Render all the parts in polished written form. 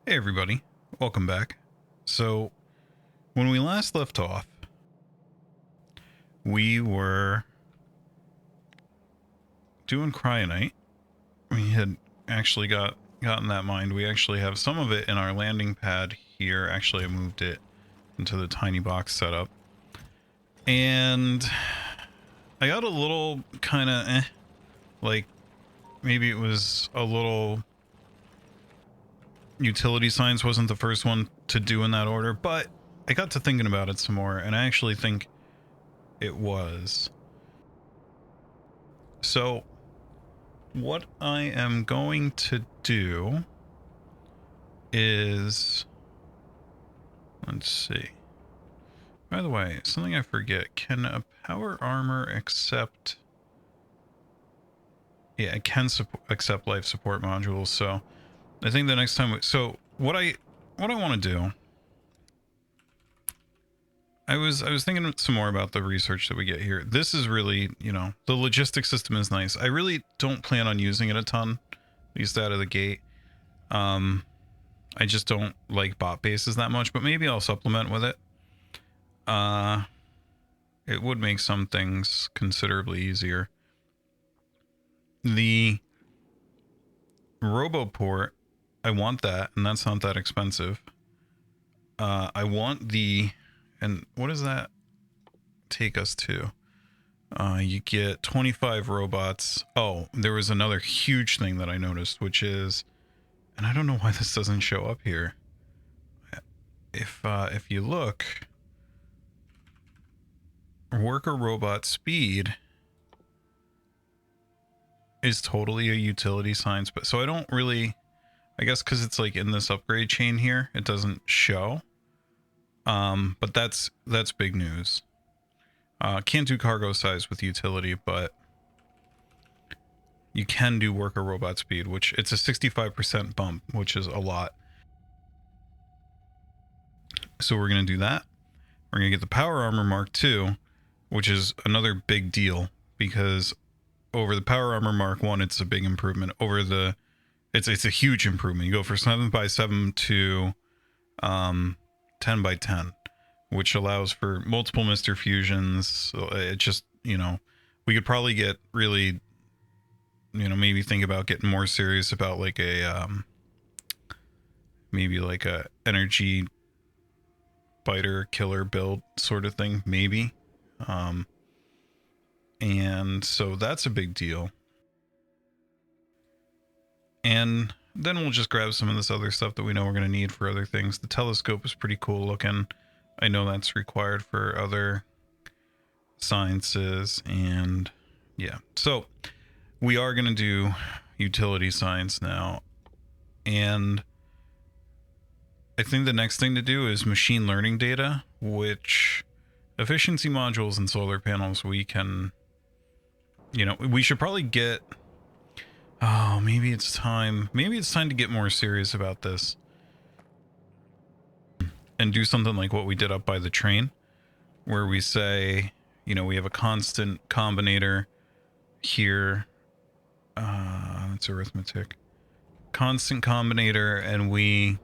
Hey everybody, welcome back. So, when we last left off, we were doing cryonite. We had actually gotten that mined. We actually have some of it in our landing pad here. Actually, I moved it into the tiny box setup. And I got a little kind of like maybe it was a little utility science wasn't the first one to do in that order, but I got to thinking about it some more, and I actually think it was. So what I am going to do is, let's see. By the way, something I forget, can a power armor accept... Yeah, it can accept life support modules, so I think the next time... So what I want to do... I was thinking some more about the research that we get here. This is really, you know, the logistics system is nice. I really don't plan on using it a ton, at least out of the gate. I just don't like bot bases that much, but maybe I'll supplement with it. It would make some things considerably easier. The RoboPort, I want that, and that's not that expensive. I want the... And what does that take us to? You get 25 robots. Oh, there was another huge thing that I noticed, which is, and I don't know why this doesn't show up here. If you look, worker robot speed is totally a utility science, but so I don't really, I guess because it's like in this upgrade chain here, it doesn't show. But that's big news. Can't do cargo size with utility, but you can do worker robot speed, which it's a 65% bump, which is a lot. So we're going to do that. We're going to get the power armor Mark II, which is another big deal because over the power armor Mark I, it's a big improvement. Over the, it's a huge improvement. You go for 7x7 to 10x10, which allows for multiple Mr. Fusions. So it just, you know, we could probably get really, you know, maybe think about getting more serious about like a, maybe like a energy biter killer build sort of thing, maybe. And so that's a big deal. And then we'll just grab some of this other stuff that we know we're going to need for other things. The telescope is pretty cool looking. I know that's required for other sciences, and yeah. So we are going to do utility science now. And I think the next thing to do is machine learning data, which efficiency modules and solar panels we can, you know, we should probably get... Oh, maybe it's time. Maybe it's time to get more serious about this. And do something like what we did up by the train, where we say, you know, we have a constant combinator here. It's arithmetic. Constant combinator, and we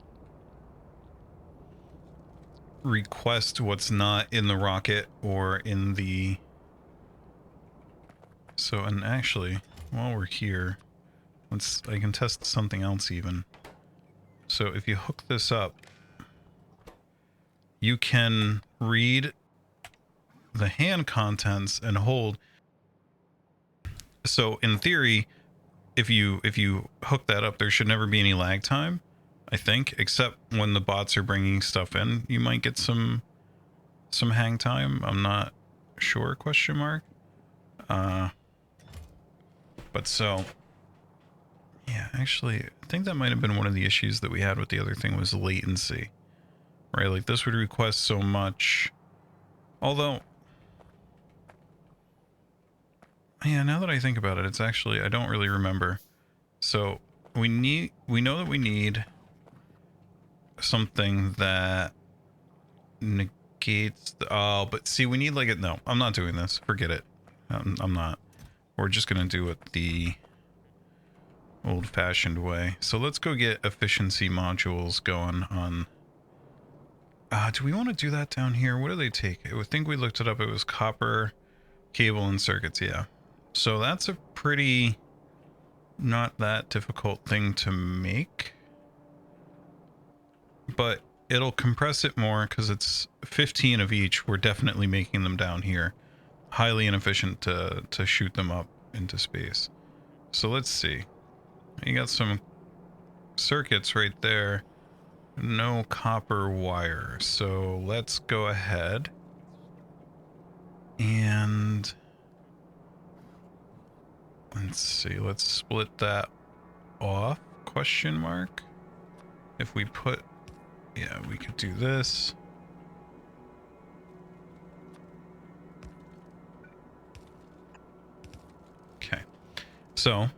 request what's not in the rocket or in the... So, and actually, while we're here, I can test something else even. So if you hook this up, you can read the hand contents and hold. So in theory, if you hook that up, there should never be any lag time, I think, except when the bots are bringing stuff in. You might get some hang time. I'm not sure, question mark. But so... Yeah, actually, I think that might have been one of the issues that we had with the other thing was latency. Right, like this would request so much. Although, yeah, now that I think about it, it's actually, I don't really remember. So we know that we need something that negates the, oh, but see, we need like a, no, I'm not doing this. Forget it. I'm not. We're just going to do it old-fashioned way. So let's go get efficiency modules going on. Do we want to do that down here? What do they take? I think we looked it up. It was copper, cable, and circuits. Yeah. So that's a pretty not that difficult thing to make. But it'll compress it more because it's 15 of each. We're definitely making them down here. Highly inefficient to shoot them up into space. So let's see. You got some circuits right there. No copper wire. So let's go ahead and let's see. Let's split that off, question mark. If we put, yeah, we could do this. Okay. So,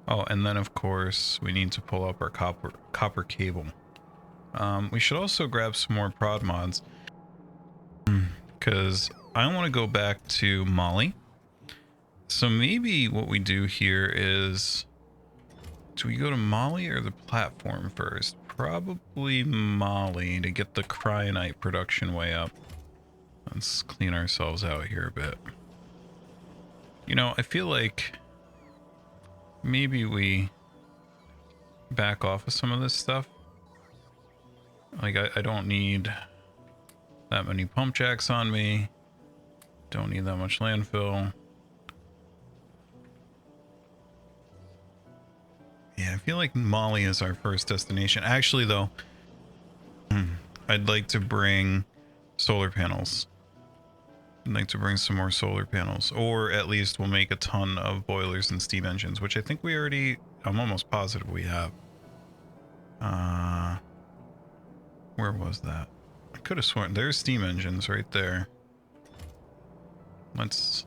oh, and then of course we need to pull up our copper cable. We should also grab some more prod mods because I want to go back to Molly. So maybe what we do here is, do we go to Molly or the platform first? Probably Molly to get the cryonite production way up. Let's clean ourselves out here a bit. You know, I feel like maybe we back off of some of this stuff. Like, I don't need that many pump jacks on me. Don't need that much landfill. Yeah, I feel like Molly is our first destination. Actually, though, I'd like to bring solar panels. I'd like to bring some more solar panels. Or at least we'll make a ton of boilers and steam engines, which I think we already... I'm almost positive we have. Where was that? I could have sworn there's steam engines right there. Let's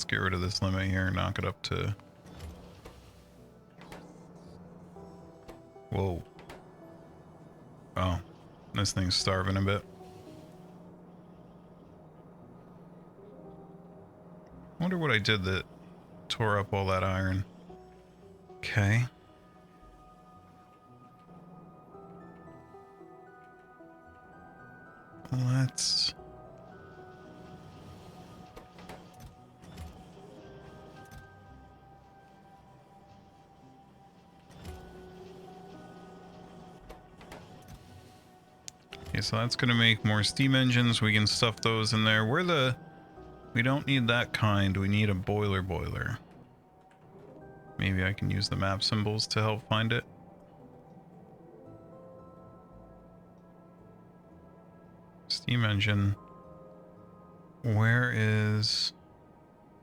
get rid of this limit here and knock it up to... Whoa. Oh, this thing's starving a bit. I wonder what I did that tore up all that iron. Okay. Let's... Okay, so that's going to make more steam engines. We can stuff those in there. We don't need that kind. We need a boiler. Maybe I can use the map symbols to help find it. Steam engine. Where is...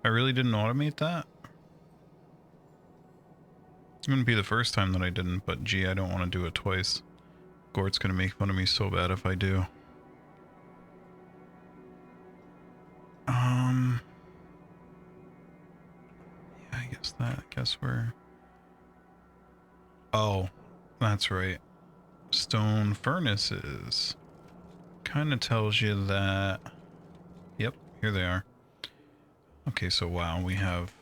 I really didn't automate that? It's going to be the first time that I didn't, but gee, I don't want to do it twice. Gort's going to make fun of me so bad if I do. Yeah, I guess we're... Oh, that's right. Stone furnaces. Kind of tells you that... Yep, here they are. Okay, so wow, we have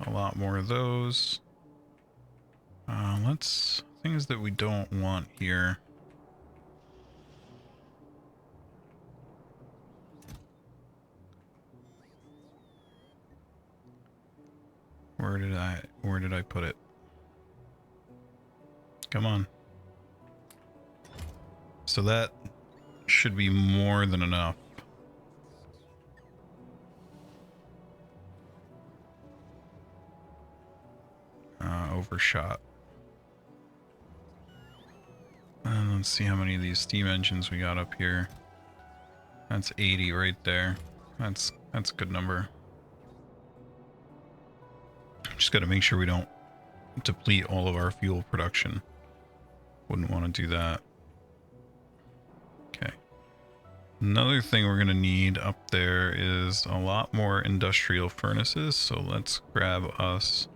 a lot more of those. Things that we don't want here. Where did I put it? Come on. So that should be more than enough. Overshot. And let's see how many of these steam engines we got up here. That's 80 right there. That's a good number. Just got to make sure we don't deplete all of our fuel production. Wouldn't want to do that. Okay. Another thing we're going to need up there is a lot more industrial furnaces. So let's grab us...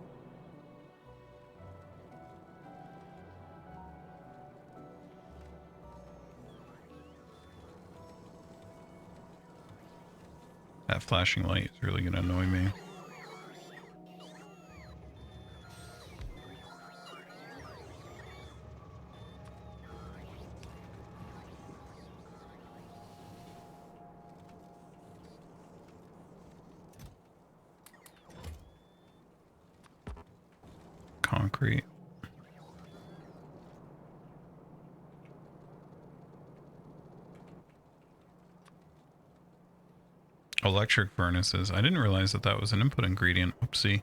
That flashing light is really going to annoy me. concrete. Electric furnaces. I didn't realize that that was an input ingredient. Oopsie.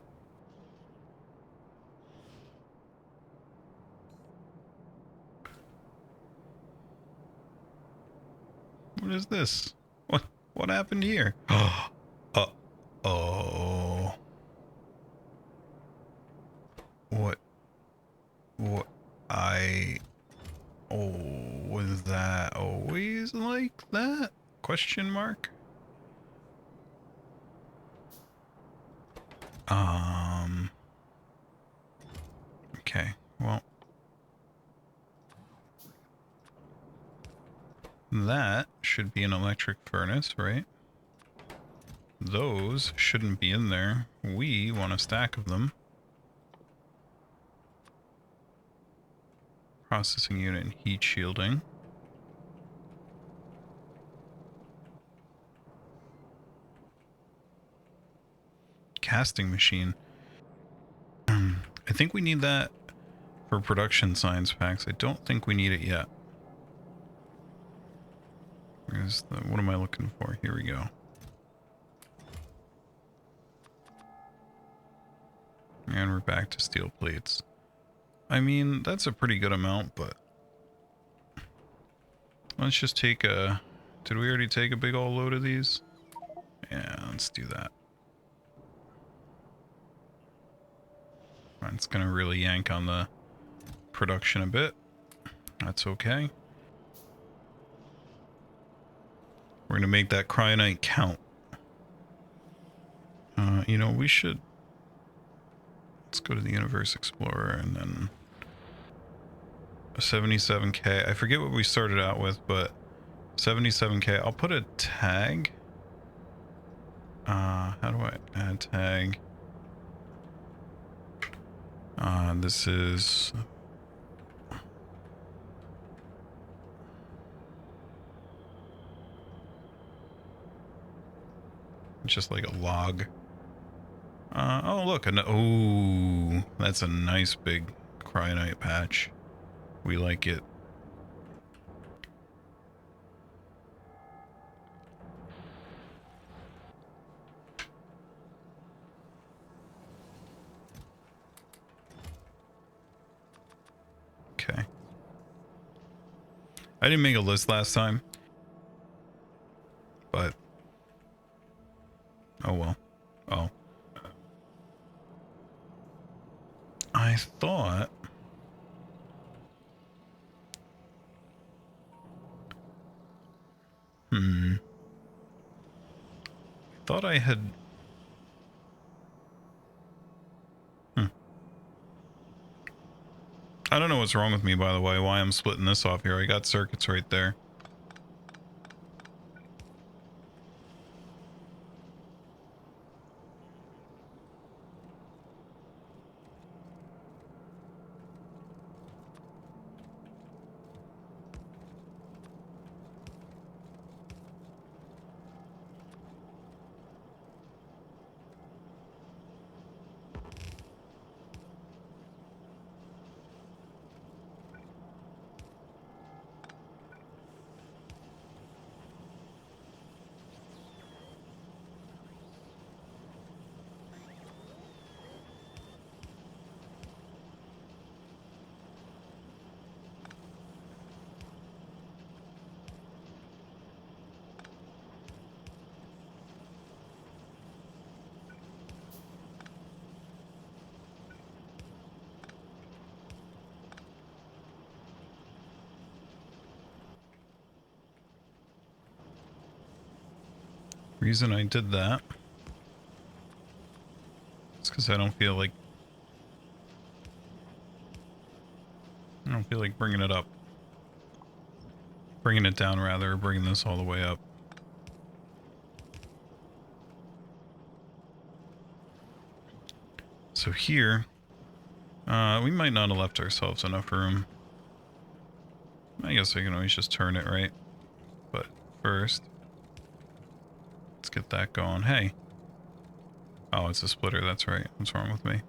What is this? What happened here? Oh. What was that always like that? Question mark? Okay, well. That should be an electric furnace, right? Those shouldn't be in there. We want a stack of them. Processing unit and heat shielding. Casting machine. I think we need that for production science packs. I don't think we need it yet. Where's the, what am I looking for? Here we go. And we're back to steel plates. I mean, that's a pretty good amount, but let's just take a... Did we already take a big old load of these? Yeah, let's do that. It's gonna really yank on the production a bit. That's okay. We're gonna make that cryonite count. You know, we should... Let's go to the Universe Explorer and then... 77k. I forget what we started out with, but 77k. I'll put a tag. How do I add tag? This is... just like a log. Oh, look. Oh, that's a nice big cryonite patch. We like it. Okay. I didn't make a list last time, but oh well. Oh. I thought... Thought I had... I don't know what's wrong with me, by the way, why I'm splitting this off here. I got circuits right there. Reason I did that is because I don't feel like bringing it up. Bringing it down, rather, or bringing this all the way up. So here, we might not have left ourselves enough room. I guess I can always just turn it, right? But first, let's get that going. Hey. Oh, it's a splitter, that's right. What's wrong with me?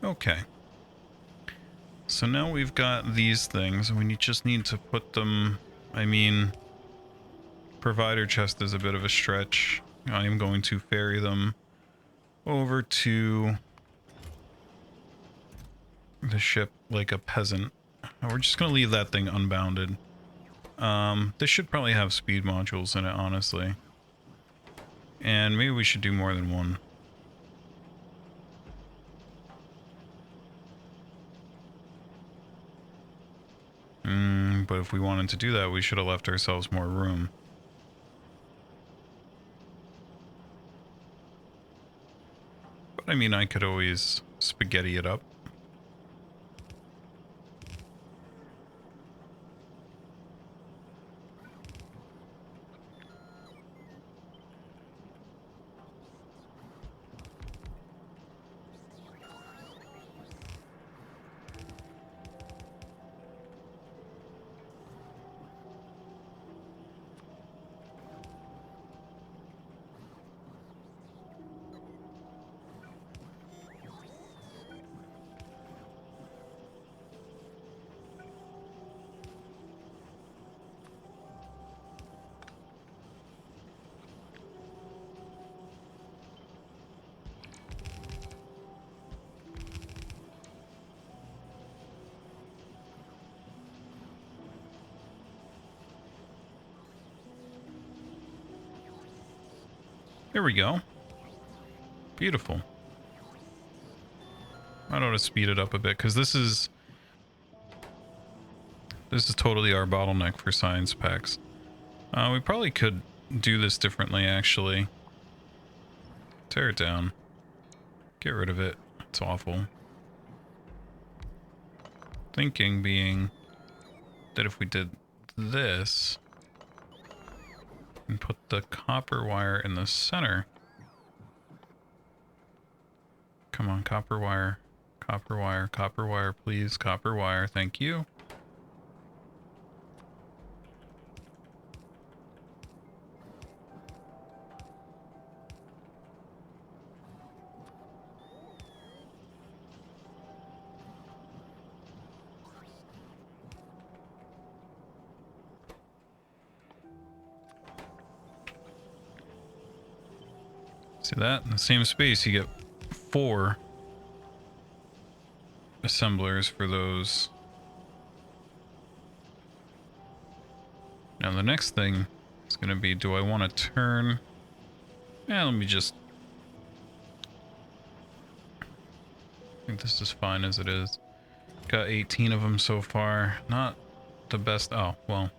Okay. So now we've got these things, and we just need to put them... I mean, provider chest is a bit of a stretch. I am going to ferry them over to the ship like a peasant. We're just going to leave that thing unbounded. This should probably have speed modules in it, honestly. And maybe we should do more than one. But if we wanted to do that, we should have left ourselves more room. But I mean, I could always spaghetti it up. There we go. Beautiful. I ought to speed it up a bit, because this is totally our bottleneck for science packs. We probably could do this differently, actually. Tear it down. Get rid of it. It's awful. Thinking being that if we did this and put the copper wire in the center. Come on, copper wire. Copper wire, please. Copper wire, thank you. See that? In the same space, you get 4 assemblers for those. Now the next thing is going to be, do I want to turn? Yeah, let me just... I think this is fine as it is. Got 18 of them so far. Not the best. Oh, well.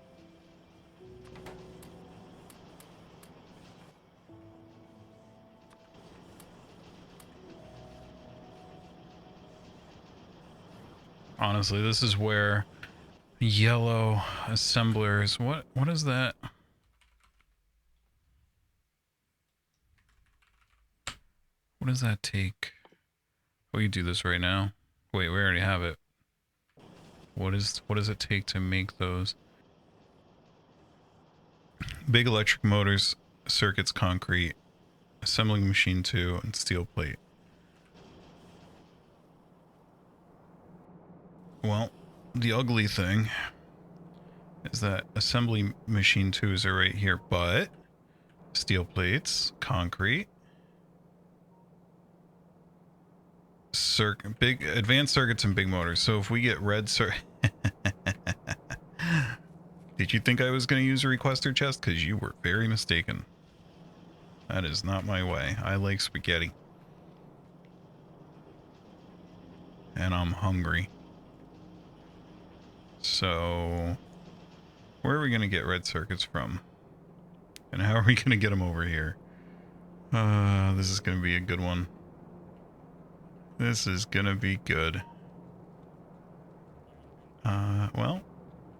Honestly, this is where yellow assemblers... What is that? What does that take? Oh, you do this right now. Wait, we already have it. What does it take to make those? Big electric motors, circuits, concrete, assembling machine 2, and steel plate. Well, the ugly thing is that assembly machine 2s are right here, but steel plates, concrete, big advanced circuits, and big motors. So if we get red did you think I was going to use a requester chest? Because you were very mistaken. That is not my way. I like spaghetti. And I'm hungry. So, where are we going to get red circuits from? And how are we going to get them over here? This is going to be a good one. This is going to be good. Well,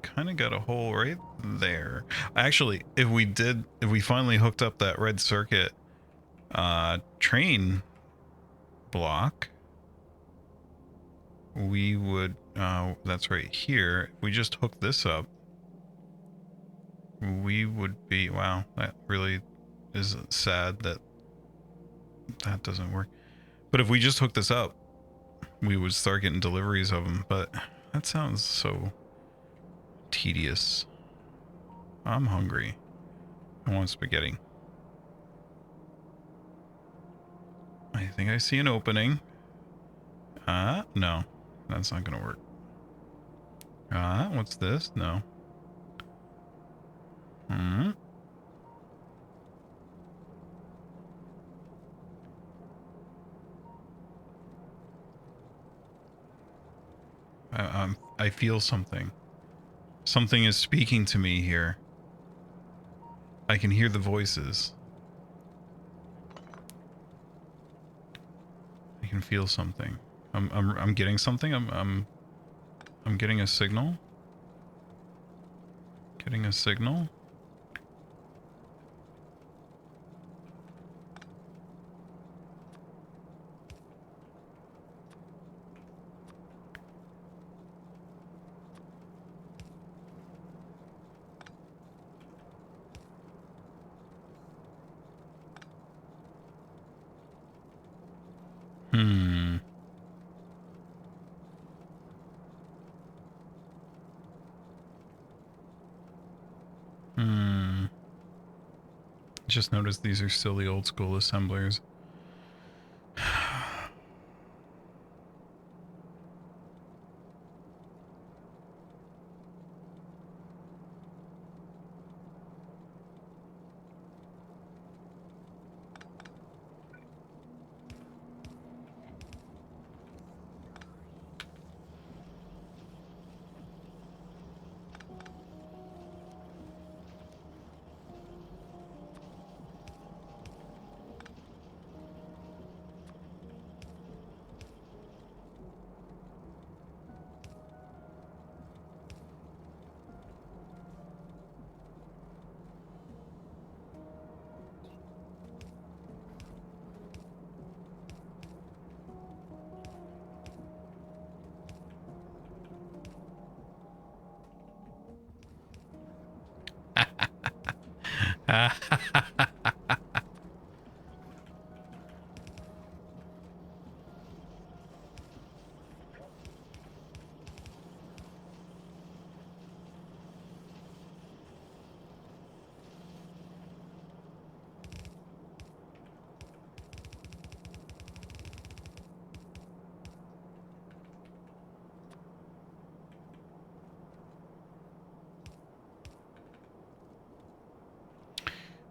kind of got a hole right there. Actually, if we finally hooked up that red circuit train block, we would, that's right here. If we just hook this up, we would be, wow, that really is sad that doesn't work. But if we just hook this up, we would start getting deliveries of them, but that sounds so tedious. I'm hungry. I want spaghetti. I think I see an opening. No. That's not gonna work. What's this? No. I feel something. Something is speaking to me here. I can hear the voices. I can feel something. I'm getting something. I'm getting a signal. Getting a signal. Just noticed these are still the old school assemblers.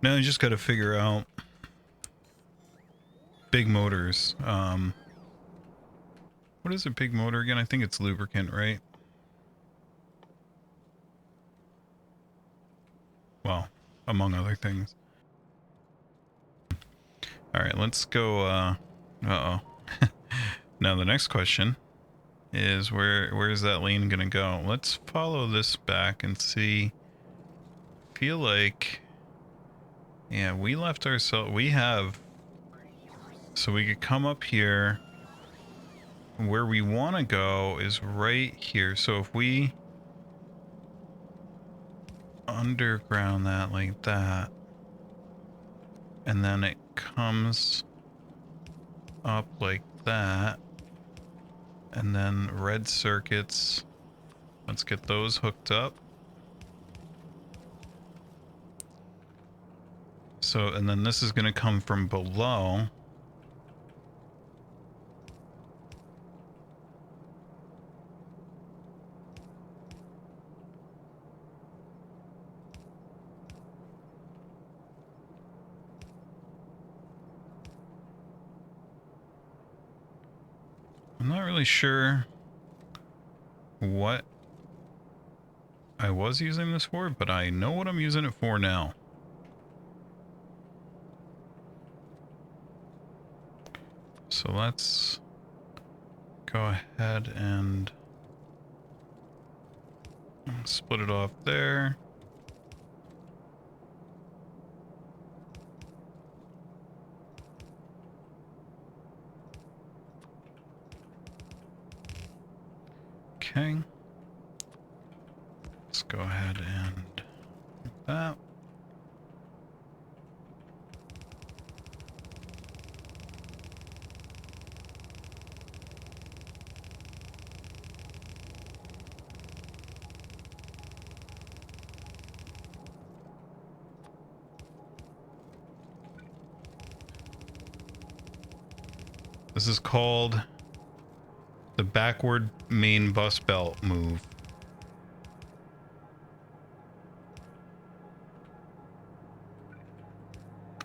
Now you just got to figure out big motors. What is a big motor again? I think it's lubricant, right? Well, among other things. All right, let's go. Uh-oh. Now the next question is where is that lane gonna go? Let's follow this back and see. Feel like, yeah, we left ourselves. We have, so we could come up here. Where we want to go is right here. So if we underground that like that, and then it comes up like that, and then red circuits, let's get those hooked up. So, and then this is going to come from below. I'm not really sure what I was using this for, but I know what I'm using it for now. So let's go ahead and split it off there. Okay. Let's go ahead and do that. This is called the backward main bus belt move.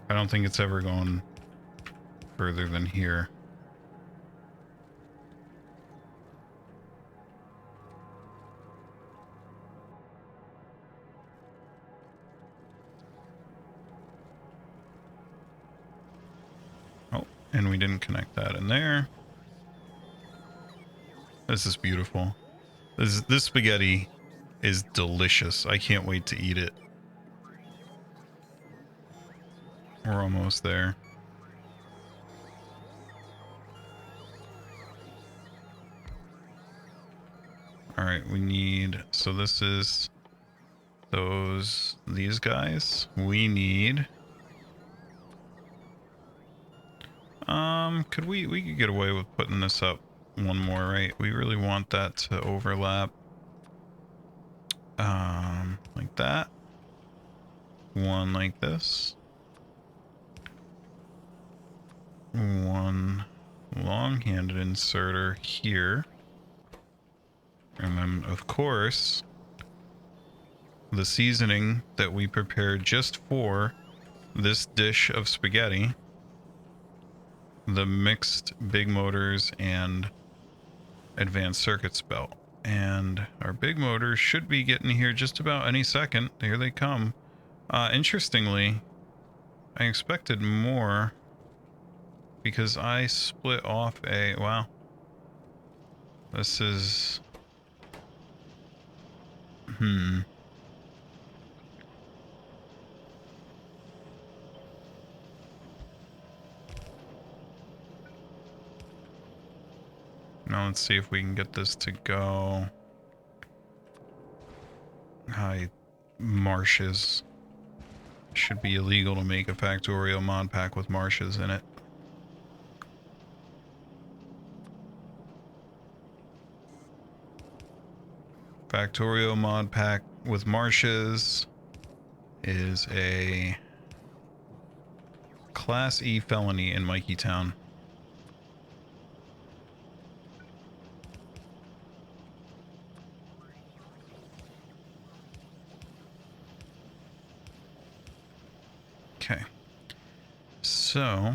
I don't think it's ever gone further than here. Oh, and we didn't connect that in there. This is beautiful. This spaghetti is delicious. I can't wait to eat it. We're almost there. All right, we need, so this is these guys. We need, we could get away with putting this up one more, right? We really want that to overlap. Like that. One like this. One long-handed inserter here. And then, of course, the seasoning that we prepared just for this dish of spaghetti. The mixed big motors and advanced circuits belt. And our big motors should be getting here just about any second. Here they come. Interestingly, I expected more because I split off a, wow. This is, Now let's see if we can get this to go. Hi, marshes. Should be illegal to make a Factorio mod pack with marshes in it. Factorio mod pack with marshes is a Class E felony in Mikey Town. Okay. So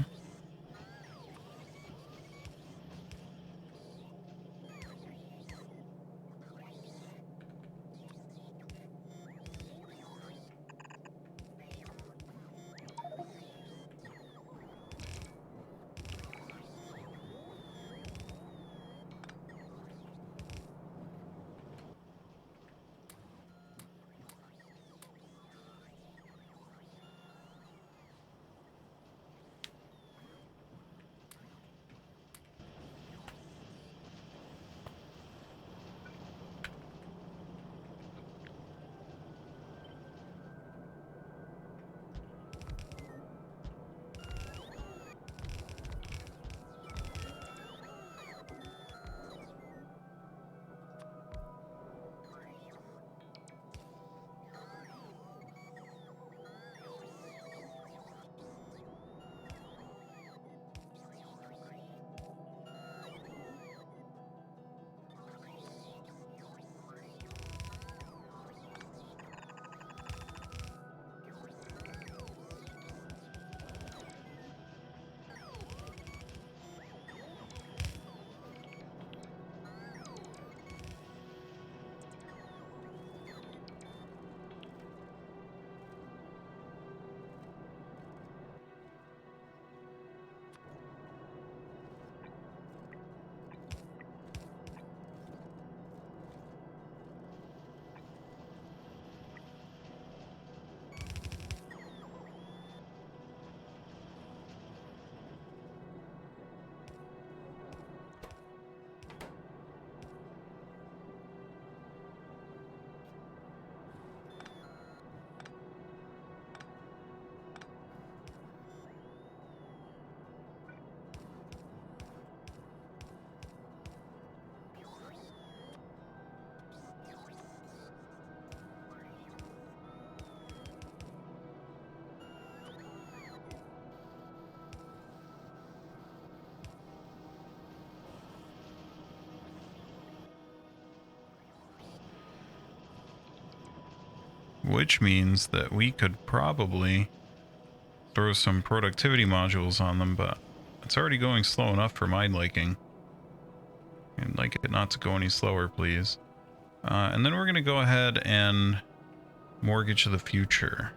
which means that we could probably throw some productivity modules on them, but it's already going slow enough for my liking. I'd like it not to go any slower, please. And then we're going to go ahead and mortgage the future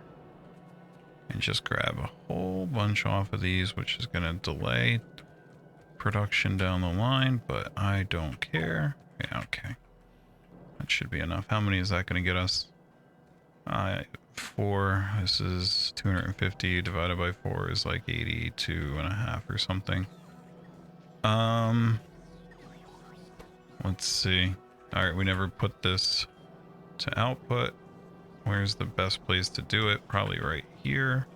and just grab a whole bunch off of these, which is going to delay production down the line, but I don't care. Yeah, okay. That should be enough. How many is that going to get us? 4. This is 250 divided by 4 is like 82.5 or something. Let's see. Alright, we never put this to output. Where's the best place to do it? Probably right here.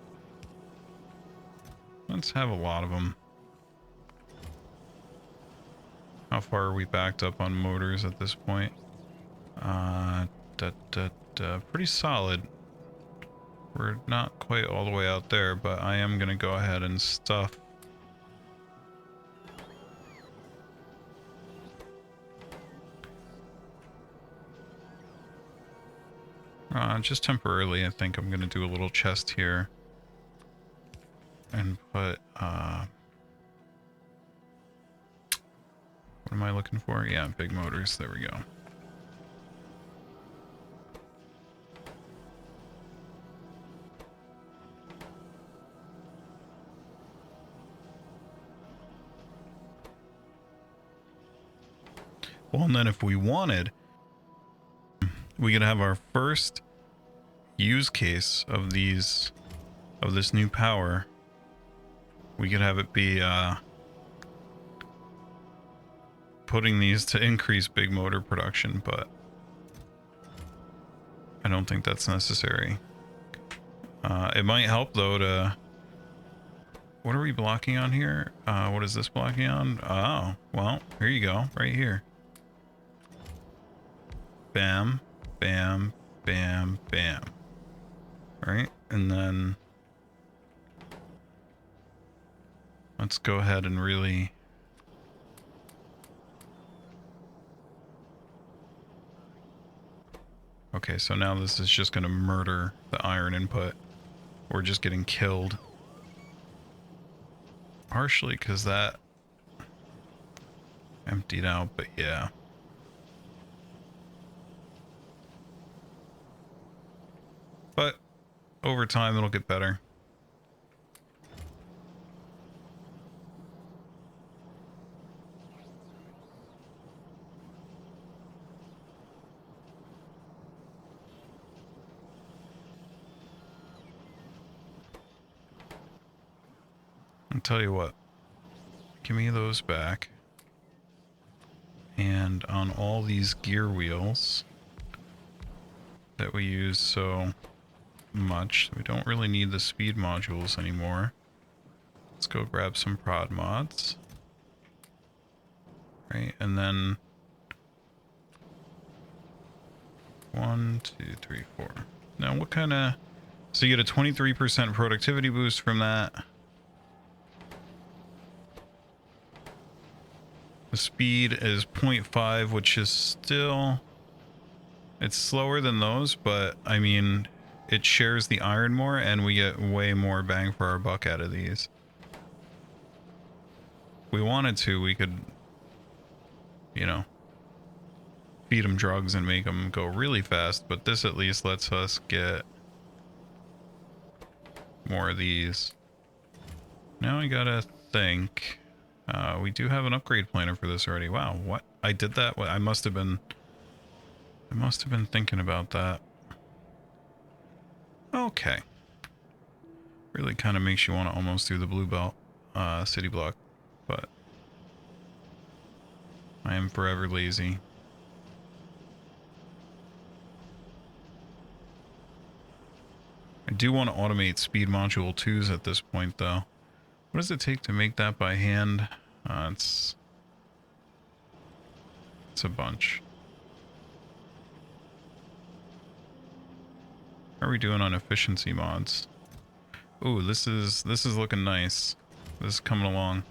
Let's have a lot of them. How far are we backed up on motors at this point? Pretty solid. We're not quite all the way out there, but I am going to go ahead and stuff. Just temporarily, I think I'm going to do a little chest here. And put, what am I looking for? Yeah, big motors. There we go. Well, and then if we wanted, we could have our first use case of these, of this new power. We could have it be putting these to increase big motor production, but I don't think that's necessary. It might help though to... What are we blocking on here? What is this blocking on? Oh, well, here you go, right here. Bam, bam, bam, bam. Right, and then let's go ahead and really... Okay, so now this is just going to murder the iron input. We're just getting killed. Partially because that emptied out, but yeah. But over time it'll get better. I'll tell you what, give me those back. And on all these gear wheels that we use so much, we don't really need the speed modules anymore. Let's go grab some prod mods. Right, and then 1, 2, 3, 4. Now what kind of... So you get a 23% productivity boost from that. The speed is 0.5, which is still... It's slower than those, but I mean, it shares the iron more and we get way more bang for our buck out of these. If we wanted to, we could, you know, feed them drugs and make them go really fast, but this at least lets us get more of these. Now I gotta think. We do have an upgrade planner for this already. Wow, what? I did that? What? I must have been thinking about that. Okay. Really kind of makes you want to almost do the blue belt city block, but I am forever lazy. I do want to automate speed module 2s at this point though. What does it take to make that by hand? It's a bunch. How are we doing on efficiency mods? Ooh, this is looking nice. This is coming along.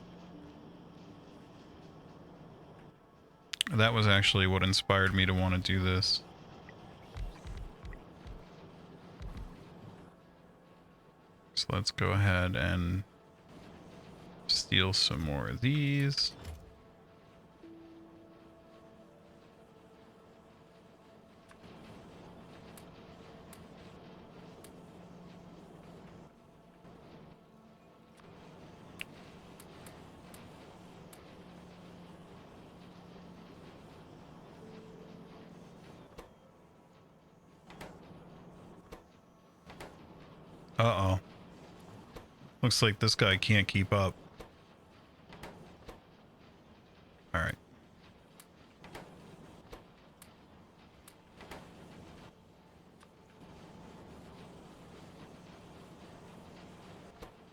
That was actually what inspired me to want to do this. let's go ahead and steal some more of these. Uh-oh. Looks like this guy can't keep up. All right.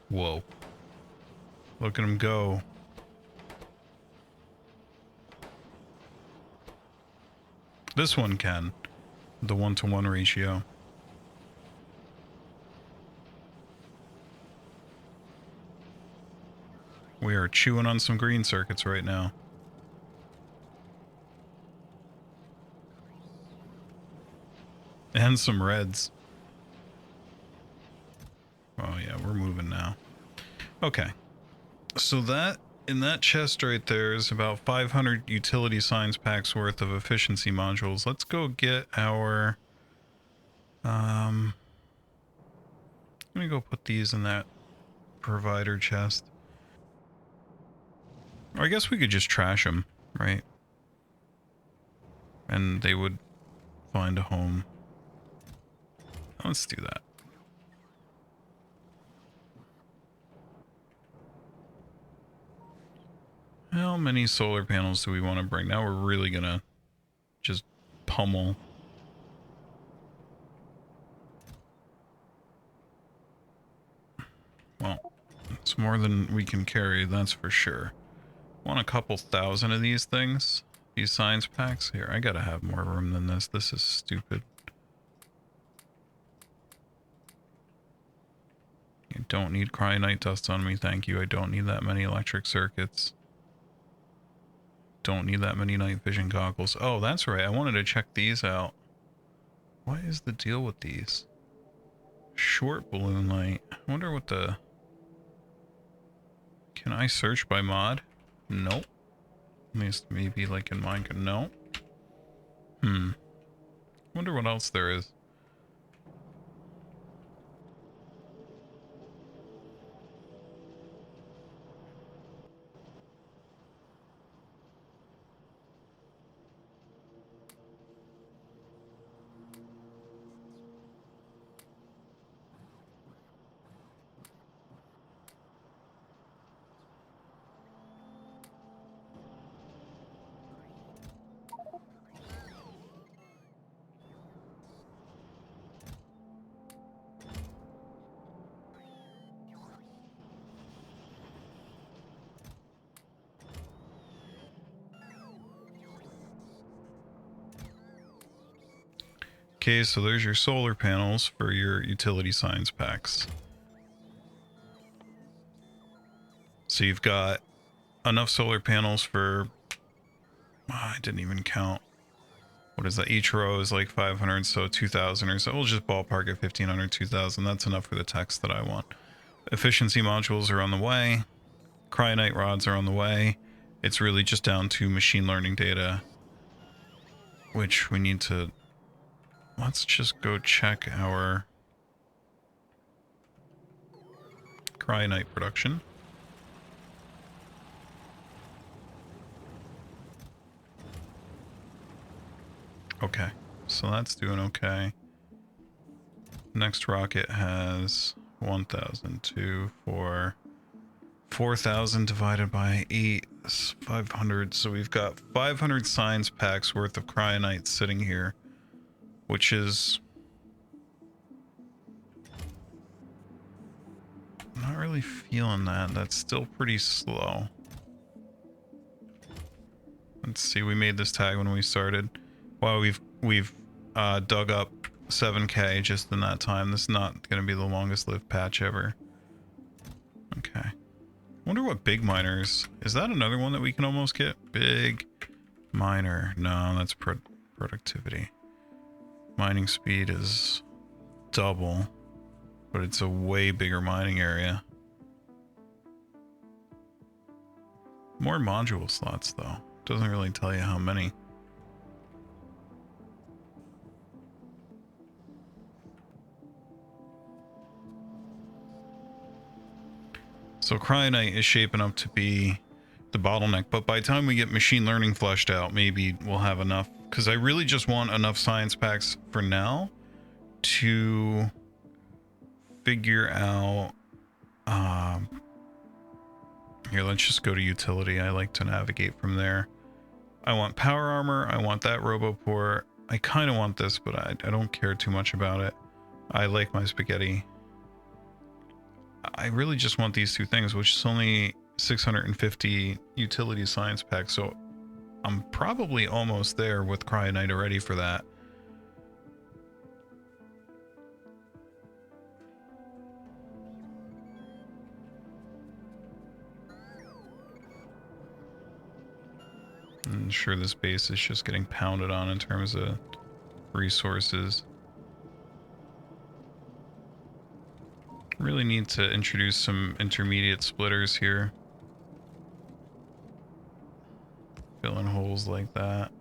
Whoa. Look at him go. This one can. The 1-to-1 ratio. We are chewing on some green circuits right now. And some reds. Oh yeah, we're moving now. Okay. So that, in that chest right there is about 500 utility signs packs worth of efficiency modules. Let's go get our... I'm gonna go put these in that provider chest. Or I guess we could just trash them, right? And they would find a home. Let's do that. How many solar panels do we want to bring? Now we're really gonna just pummel. Well, it's more than we can carry, that's for sure. Want a couple thousand of these things? These science packs? Here, I gotta have more room than this. This is stupid. I don't need cryonite dust on me, thank you. I don't need that many electric circuits. Don't need that many night vision goggles. Oh, that's right. I wanted to check these out. What is the deal with these? Short balloon light. I wonder what the... Can I search by mod? Nope. At least maybe like in Minecraft. No. Wonder what else there is. Okay, so there's your solar panels for your utility signs packs. So you've got enough solar panels for... I didn't even count. What is that? Each row is like 500, so 2,000 or so. We'll just ballpark at 1,500, 2,000. That's enough for the text that I want. Efficiency modules are on the way. Cryonite rods are on the way. It's really just down to machine learning data, which we need to... Let's just go check our cryonite production. Okay, so that's doing okay. Next rocket has 1,000, 2, 4, 4,000 divided by 8 is 500. So we've got 500 science packs worth of cryonite sitting here, which is not really feeling that. That's still pretty slow. Let's see, we made this tag when we started. Wow, we've dug up 7K just in that time. This is not going to be the longest lived patch ever. Okay. Wonder what big miners... Is that another one that we can almost get? Big miner. No, that's productivity. Mining speed is double. but it's a way bigger mining area. More module slots, though. Doesn't really tell you how many. So cryonite is shaping up to be the bottleneck, but by the time we get machine learning fleshed out, maybe we'll have enough, because I really just want enough science packs for now to figure out here, let's just go to utility. I like to navigate from there. I want power armor, I want that roboport. I kind of want this, but I don't care too much about it. I like my spaghetti. I really just want these two things, which is only 650 utility science packs, so I'm probably almost there with cryonite already for that. I'm sure this base is just getting pounded on in terms of resources. Really need to introduce some intermediate splitters here. Fill in holes like that.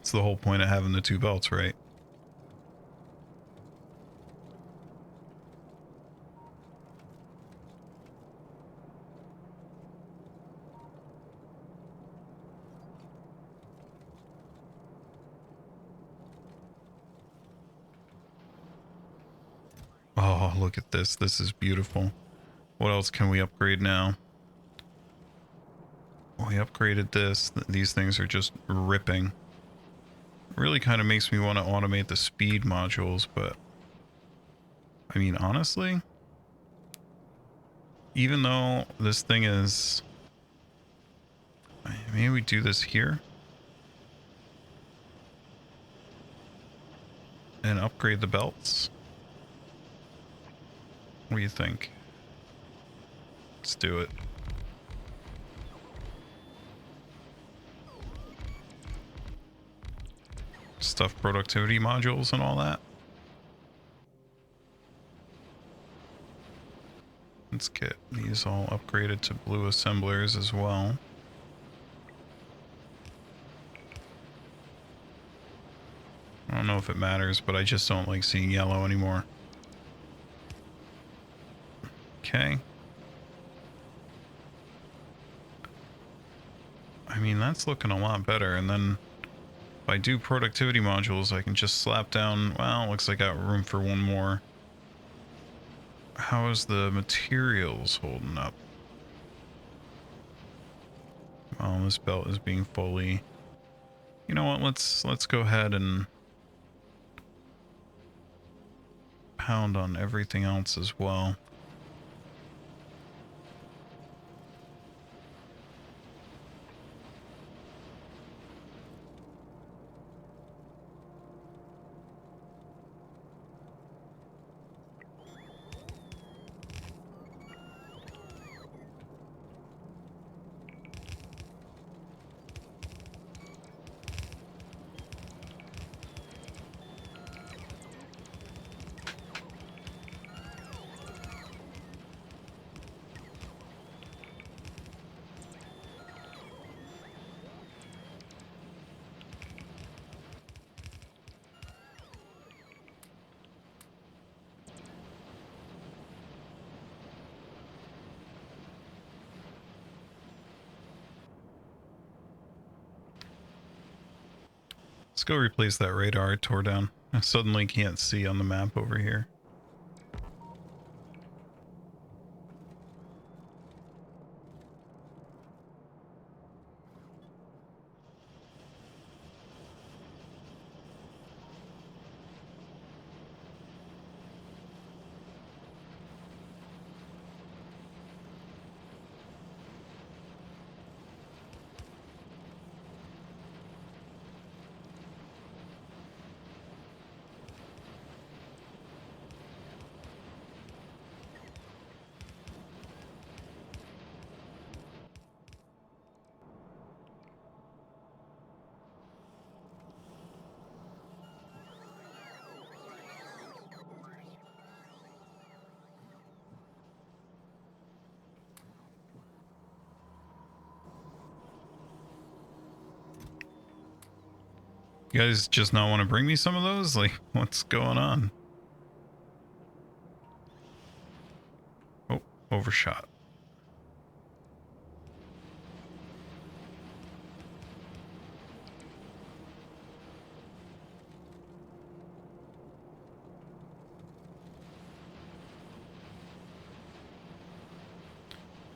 It's the whole point of having the two belts, right? Oh, look at this. This is beautiful. What else can we upgrade now? We upgraded this. These things are just ripping. Really kind of makes me want to automate the speed modules, but I mean, honestly, even though this thing is, maybe we do this here and upgrade the belts. What do you think? Let's do it. Stuff productivity modules and all that. Let's get these all upgraded to blue assemblers as well. I don't know if it matters, but I just don't like seeing yellow anymore. Okay. I mean, that's looking a lot better. And then if I do productivity modules, I can just slap down, well, looks like I got room for one more. How is the materials holding up? Well, this belt is being fully... You know what, let's go ahead and pound on everything else as well. Let's go replace that radar I tore down. I suddenly can't see on the map over here. You guys just not want to bring me some of those? Like, what's going on? Oh, overshot.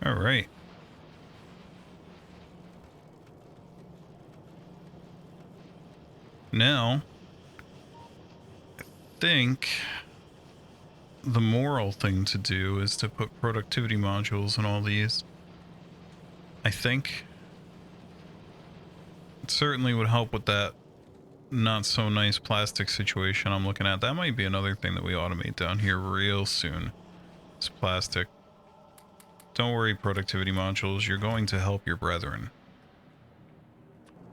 All right. Now, I think the moral thing to do is to put productivity modules in all these. I think it certainly would help with that not so nice plastic situation I'm looking at. That might be another thing that we automate down here real soon. It's plastic. Don't worry, productivity modules. You're going to help your brethren.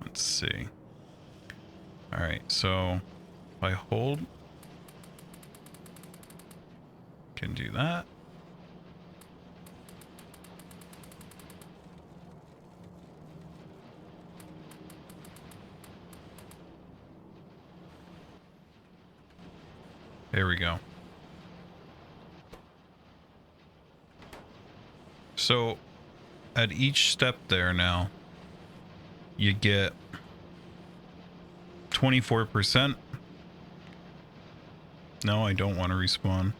Let's see. All right, so if I hold, can do that. There we go. So at each step there now, you get 24%. No, I don't want to respawn.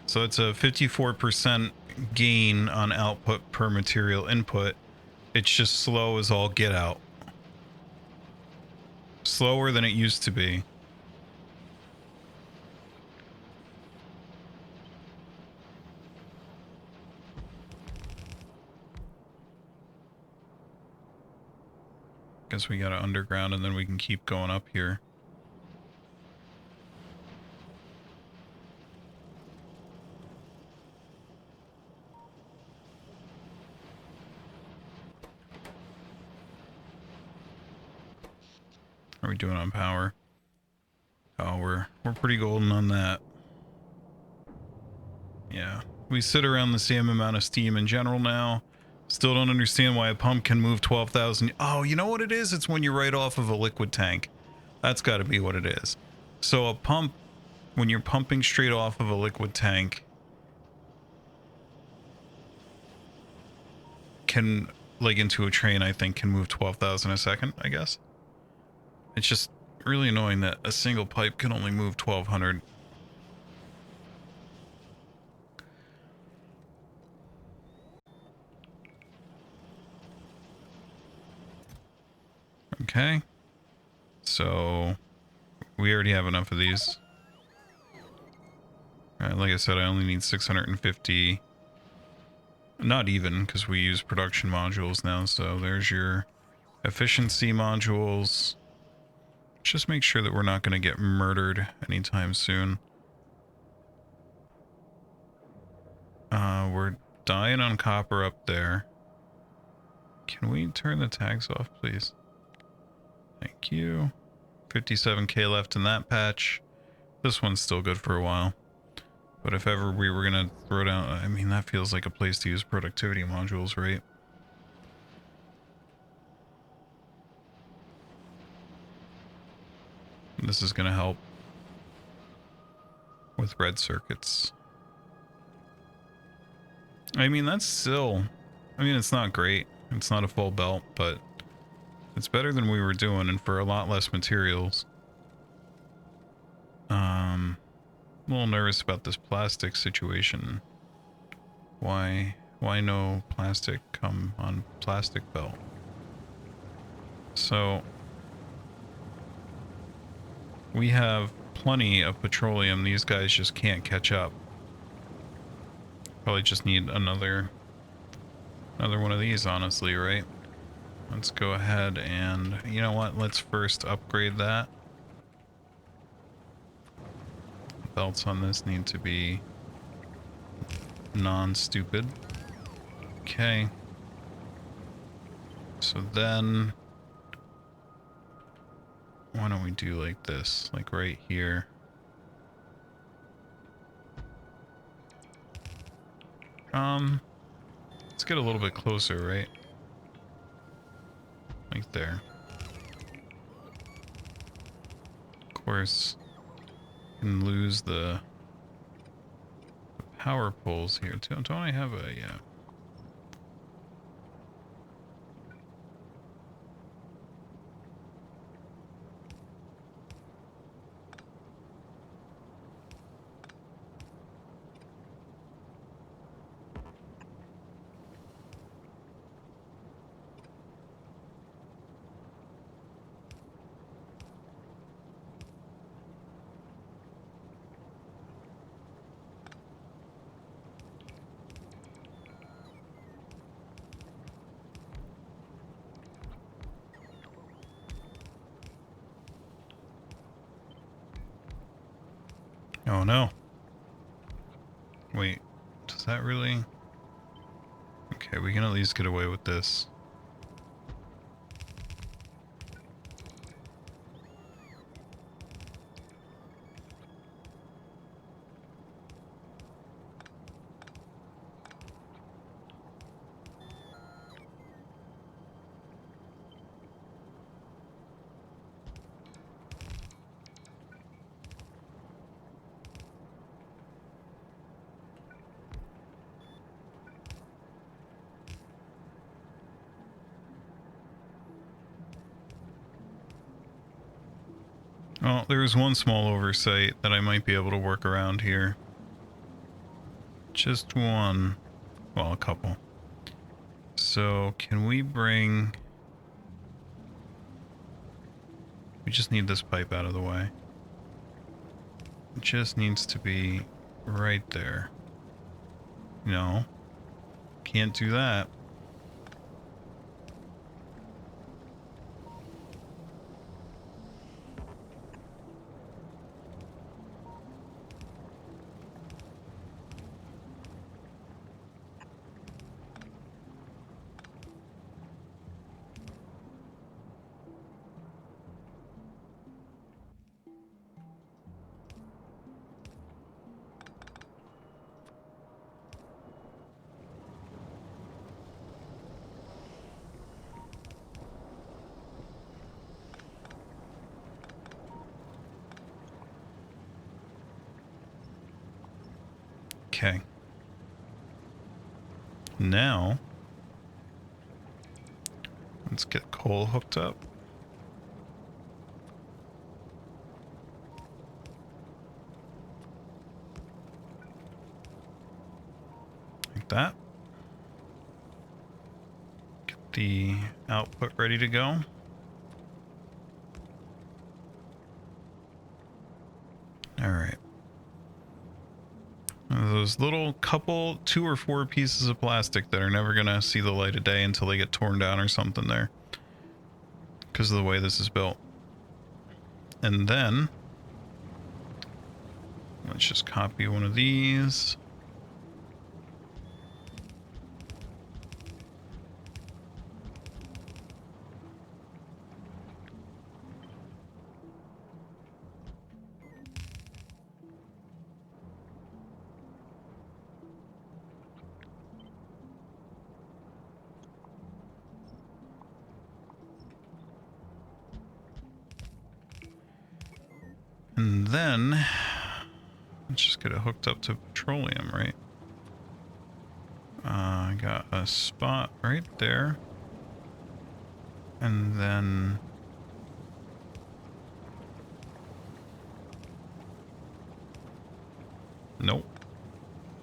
So it's a 54% gain on output per material input. It's just slow as all get out. Slower than it used to be. Guess we got to underground and then we can keep going up here. How are we doing on power? Oh, we're pretty golden on that. Yeah. We sit around the same amount of steam in general now. Still don't understand why a pump can move 12,000. Oh, you know what it is? It's when you're right off of a liquid tank. That's got to be what it is. So a pump, when you're pumping straight off of a liquid tank, can, like into a train, I think, can move 12,000 a second, I guess. It's just really annoying that a single pipe can only move 1,200. Okay. So we already have enough of these. Like I said, I only need 650. Not even, because we use production modules now. So there's your efficiency modules. Just make sure that we're not going to get murdered anytime soon. We're dying on copper up there. Can we turn the tags off, please? Thank you. 57k left in that patch. This one's still good for a while. But if ever we were going to throw down... I mean, that feels like a place to use productivity modules, right? This is going to help with red circuits. I mean, that's still... I mean, it's not great. It's not a full belt, but it's better than we were doing and for a lot less materials. A little nervous about this plastic situation. Why no plastic come on plastic belt? So we have plenty of petroleum. These guys just can't catch up. Probably just need another one of these, honestly, right? Let's go ahead and, you know what? Let's first upgrade that. The belts on this need to be non-stupid. Okay. So then, why don't we do like this? Like right here. Let's get a little bit closer, right? like there. Of course, you can lose the power poles here too. Don't I have a, yeah. Oh no. Wait, does that really? Okay, we can at least get away with this. Well, there's one small oversight that I might be able to work around here. Just one. Well, a couple. So, can we bring... We just need this pipe out of the way. It just needs to be right there. No. Can't do that. Okay. Now, let's get coal hooked up. Like that. Get the output ready to go. All right. Those little couple, 2 or 4 pieces of plastic that are never going to see the light of day until they get torn down or something there. Because of the way this is built. And then, let's just copy one of these. And then, let's just get it hooked up to petroleum, right? I got a spot right there. And then... Nope.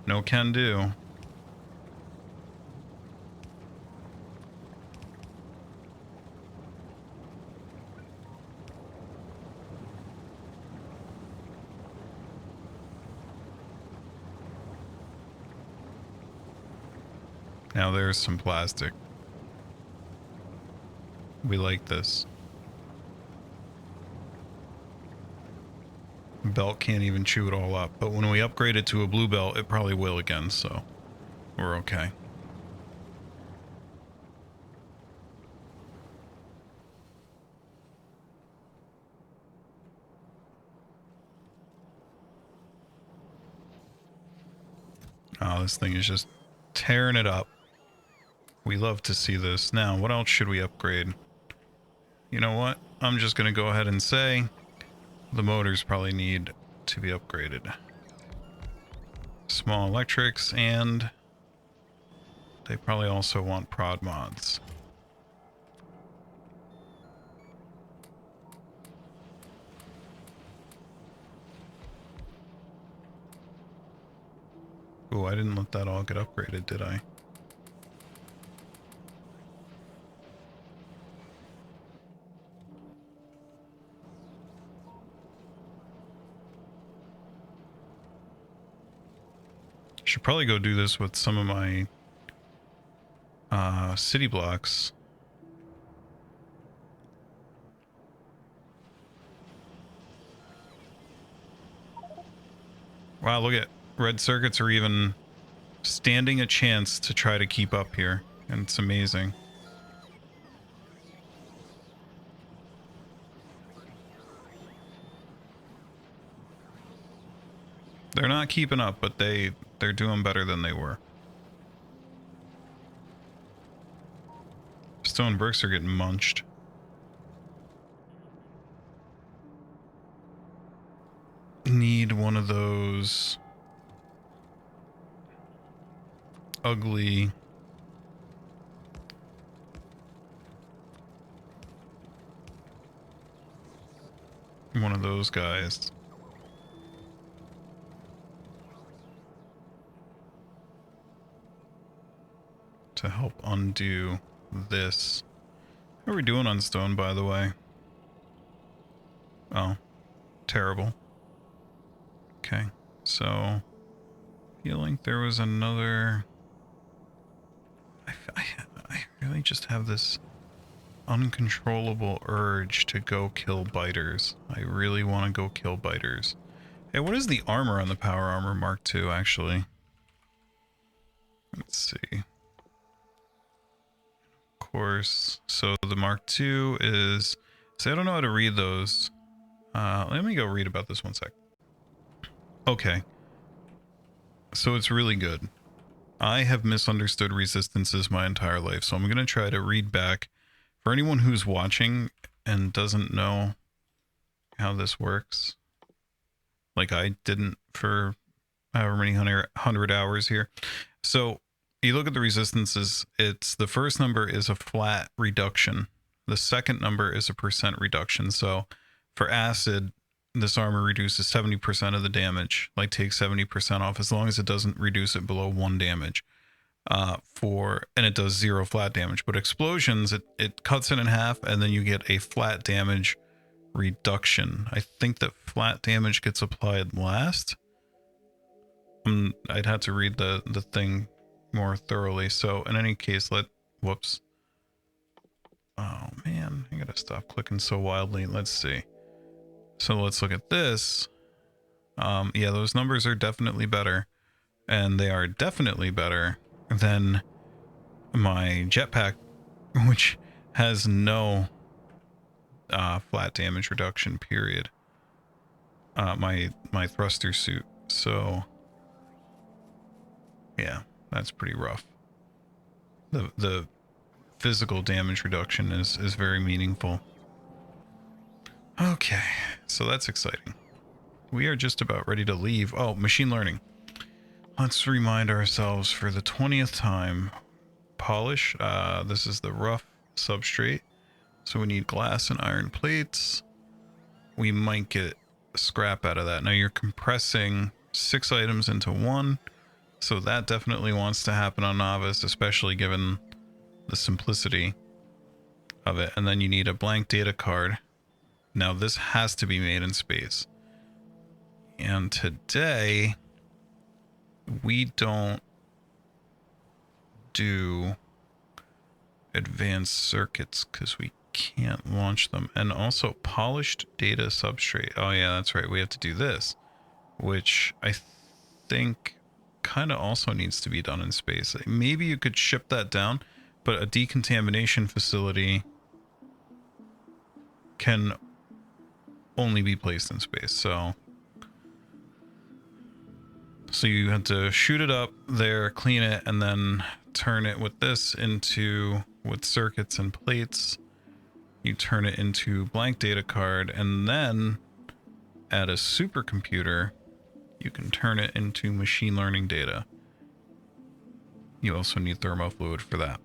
No can do. Now there's some plastic. We like this. Belt can't even chew it all up, but when we upgrade it to a blue belt, it probably will again, so we're okay. Oh, this thing is just tearing it up. We love to see this. Now, what else should we upgrade? you know what? I'm just going to go ahead and say the motors probably need to be upgraded. Small electrics, and they probably also want prod mods. Ooh, I didn't let that all get upgraded, did I? Should probably go do this with some of my city blocks. Wow, look at red circuits are even standing a chance to try to keep up here, and it's amazing. They're not keeping up, but they're doing better than they were. Stone bricks are getting munched. Need one of those ugly one of those guys. To help undo this. How are we doing on stone, by the way? Oh, terrible. Okay, so I feel like there was another. I really just have this uncontrollable urge to go kill biters. I really want to go kill biters. Hey, what is the armor on the Power Armor Mark II, actually? Let's see. Of course. So the Mark II is... See, I don't know how to read those. Let me go read about this one sec. Okay. So it's really good. I have misunderstood resistances my entire life, so I'm going to try to read back. For anyone who's watching and doesn't know how this works, like I didn't for however many hundred hours here. So you look at the resistances, it's the first number is a flat reduction. The second number is a percent reduction. So for acid, this armor reduces 70% of the damage, like takes 70% off as long as it doesn't reduce it below 1 damage. And it does 0 flat damage. But explosions, it cuts it in half, and then you get a flat damage reduction. I think that flat damage gets applied last. I'd have to read the thing more thoroughly. So in any case, whoops. Oh man, I gotta stop clicking so wildly. Let's see. So let's look at this. Yeah, those numbers are definitely better, and they are definitely better than my jetpack, which has no flat damage reduction, period. My thruster suit. So yeah, that's pretty rough. The physical damage reduction is very meaningful. Okay, so that's exciting. We are just about ready to leave. Oh, machine learning. Let's remind ourselves for the 20th time. Polish. This is the rough substrate. So we need glass and iron plates. We might get scrap out of that. Now you're compressing 6 items into 1. So that definitely wants to happen on Novice, especially given the simplicity of it. And then you need a blank data card. Now this has to be made in space. And today we don't do advanced circuits because we can't launch them. And also polished data substrate. Oh yeah, that's right. We have to do this, which I think kind of also needs to be done in space. Maybe you could ship that down, but a decontamination facility can only be placed in space. So you have to shoot it up there, clean it, and then turn it with this with circuits and plates. you turn it into blank data card, and then at a supercomputer, you can turn it into machine learning data. You also need thermofluid for that.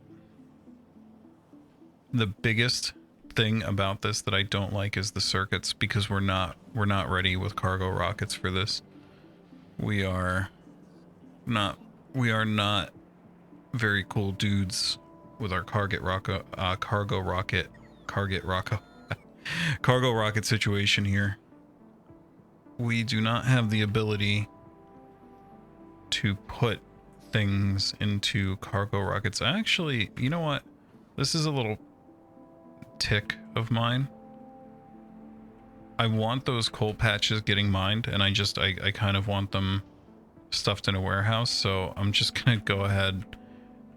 The biggest thing about this that I don't like is the circuits, because we're not ready with cargo rockets for this. We are not very cool dudes with our cargo rocket situation here. We do not have the ability to put things into cargo rockets. Actually, you know what? This is a little tick of mine. I want those coal patches getting mined, and I kind of want them stuffed in a warehouse, so I'm just gonna go ahead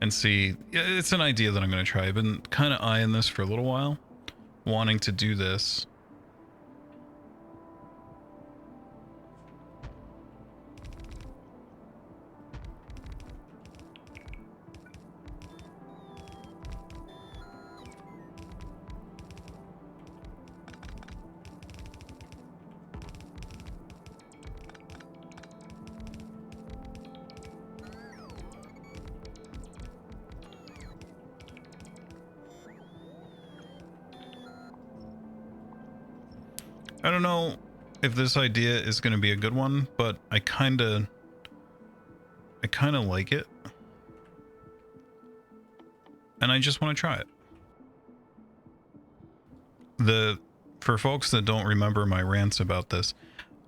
and see. It's an idea that I'm gonna try. I've been kind of eyeing this for a little while, wanting to do this. I don't know if this idea is going to be a good one, but I kind of like it. And I just want to try it. For folks that don't remember my rants about this,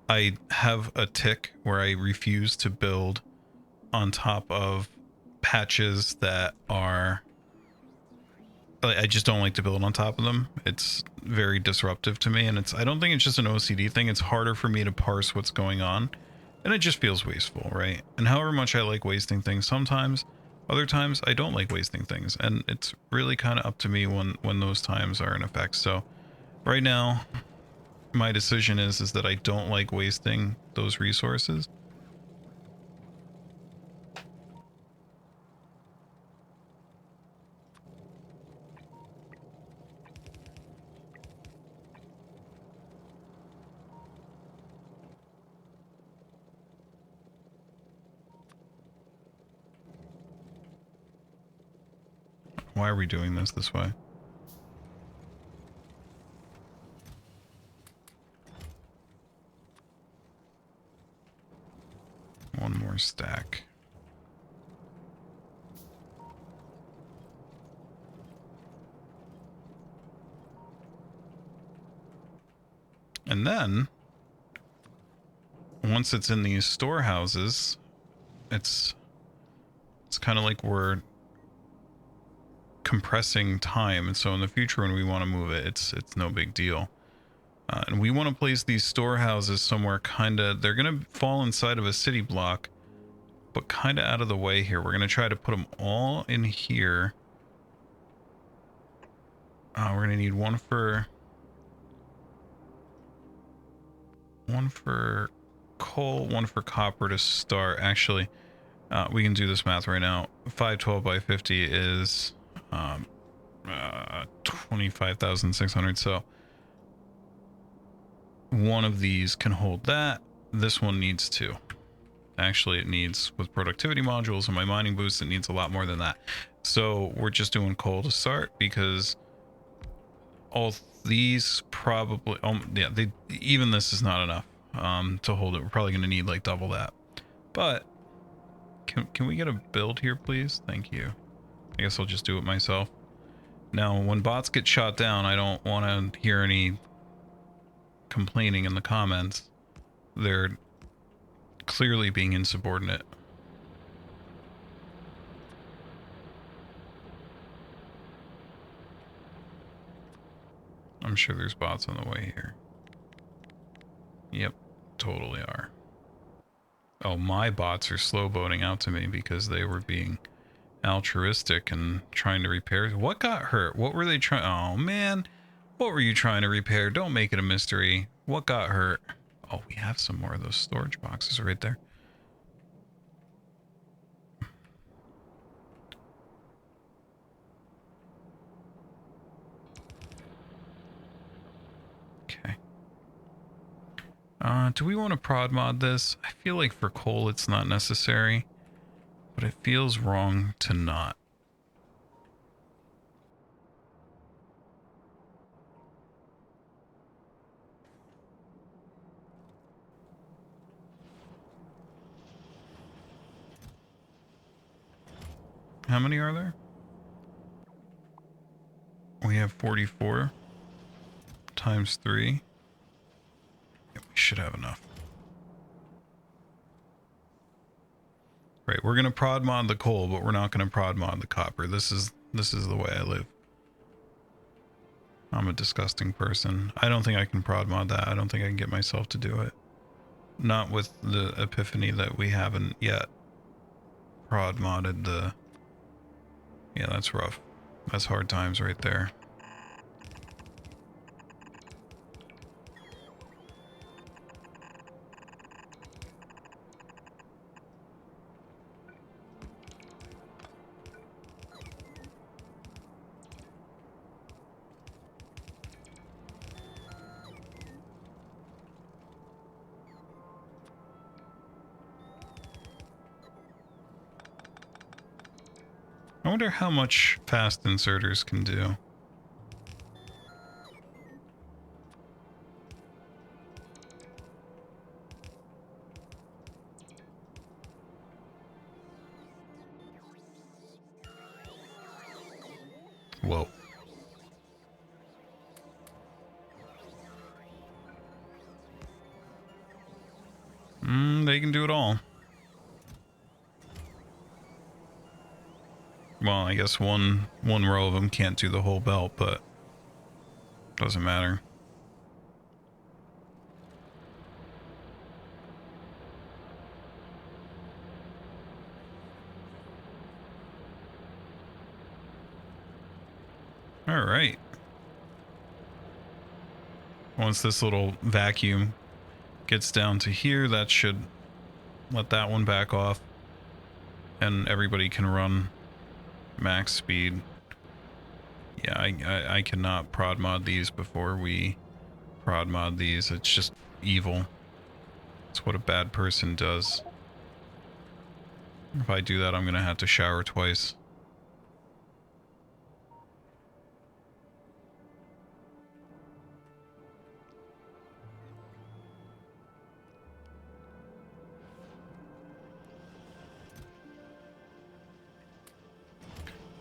I have a tick where I refuse to build on top of patches that are... I just don't like to build on top of them. It's very disruptive to me, and I don't think it's just an OCD thing. It's harder for me to parse what's going on, and it just feels wasteful, right? And however much I like wasting things sometimes, other times I don't like wasting things, and it's really kind of up to me when those times are in effect. So right now, my decision is that I don't like wasting those resources. Why are we doing this way? One more stack. And then, once it's in these storehouses, it's kind of like we're compressing time, and so in the future when we want to move it, it's no big deal. And we want to place these storehouses somewhere they're going to fall inside of a city block, but kind of out of the way here. We're going to try to put them all in here. We're going to need one for coal, one for copper to start. Actually, we can do this math right now. 512 by 50 is 25,600. So one of these can hold that. This one needs two. Actually, it needs, with productivity modules and my mining boost, it needs a lot more than that. So we're just doing coal to start, because all these probably, yeah, even this is not enough to hold it. We're probably going to need like double that. But can we get a build here, please? Thank you. I guess I'll just do it myself. Now, when bots get shot down, I don't want to hear any complaining in the comments. They're clearly being insubordinate. I'm sure there's bots on the way here. Yep, totally are. Oh, my bots are slow boating out to me because they were being altruistic and trying to repair. What got hurt? What were they trying? Oh man, what were you trying to repair? Don't make it a mystery. What got hurt? Oh, we have some more of those storage boxes right there. Do we want to prod mod this? I feel like for coal it's not necessary, but it feels wrong to not. How many are there? We have 44 times 3. Yeah, we should have enough. Right, we're gonna prod mod the coal, but we're not gonna prod mod the copper. This is the way I live. I'm a disgusting person. I don't think I can prod mod that. I don't think I can get myself to do it. Not with the epiphany that we haven't yet prod modded the... Yeah, that's rough. That's hard times right there. I wonder how much fast inserters can do. Whoa. They can do it all. Well, I guess one row of them can't do the whole belt, but doesn't matter. All right. Once this little vacuum gets down to here, that should let that one back off, and everybody can run max speed. Yeah, I cannot prod mod these before we prod mod these. It's just evil. It's what a bad person does. If I do that, I'm gonna have to shower twice.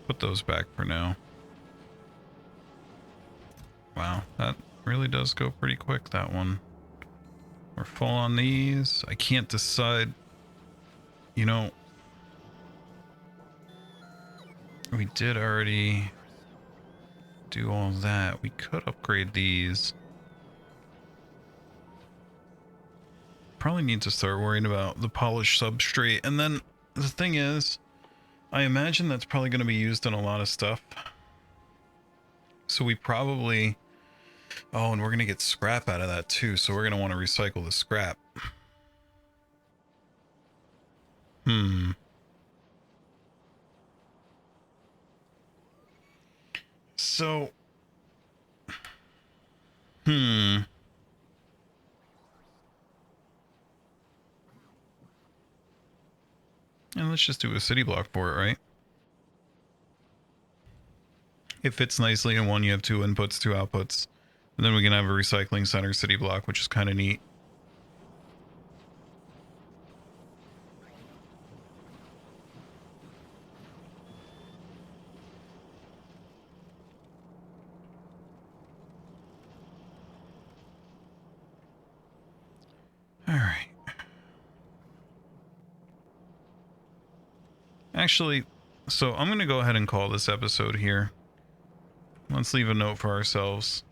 Put those back for now. Wow, that really does go pretty quick, that one. We're full on these. I can't decide. You know, we did already do all that. We could upgrade these. Probably need to start worrying about the polished substrate. And then the thing is, I imagine that's probably going to be used in a lot of stuff. So we probably... Oh, and we're going to get scrap out of that too. So we're going to want to recycle the scrap. So... And let's just do a city block for it, right? It fits nicely in one. You have 2 inputs, 2 outputs. And then we can have a recycling center city block, which is kind of neat. All right. Actually, so I'm going to go ahead and call this episode here. Let's leave a note for ourselves.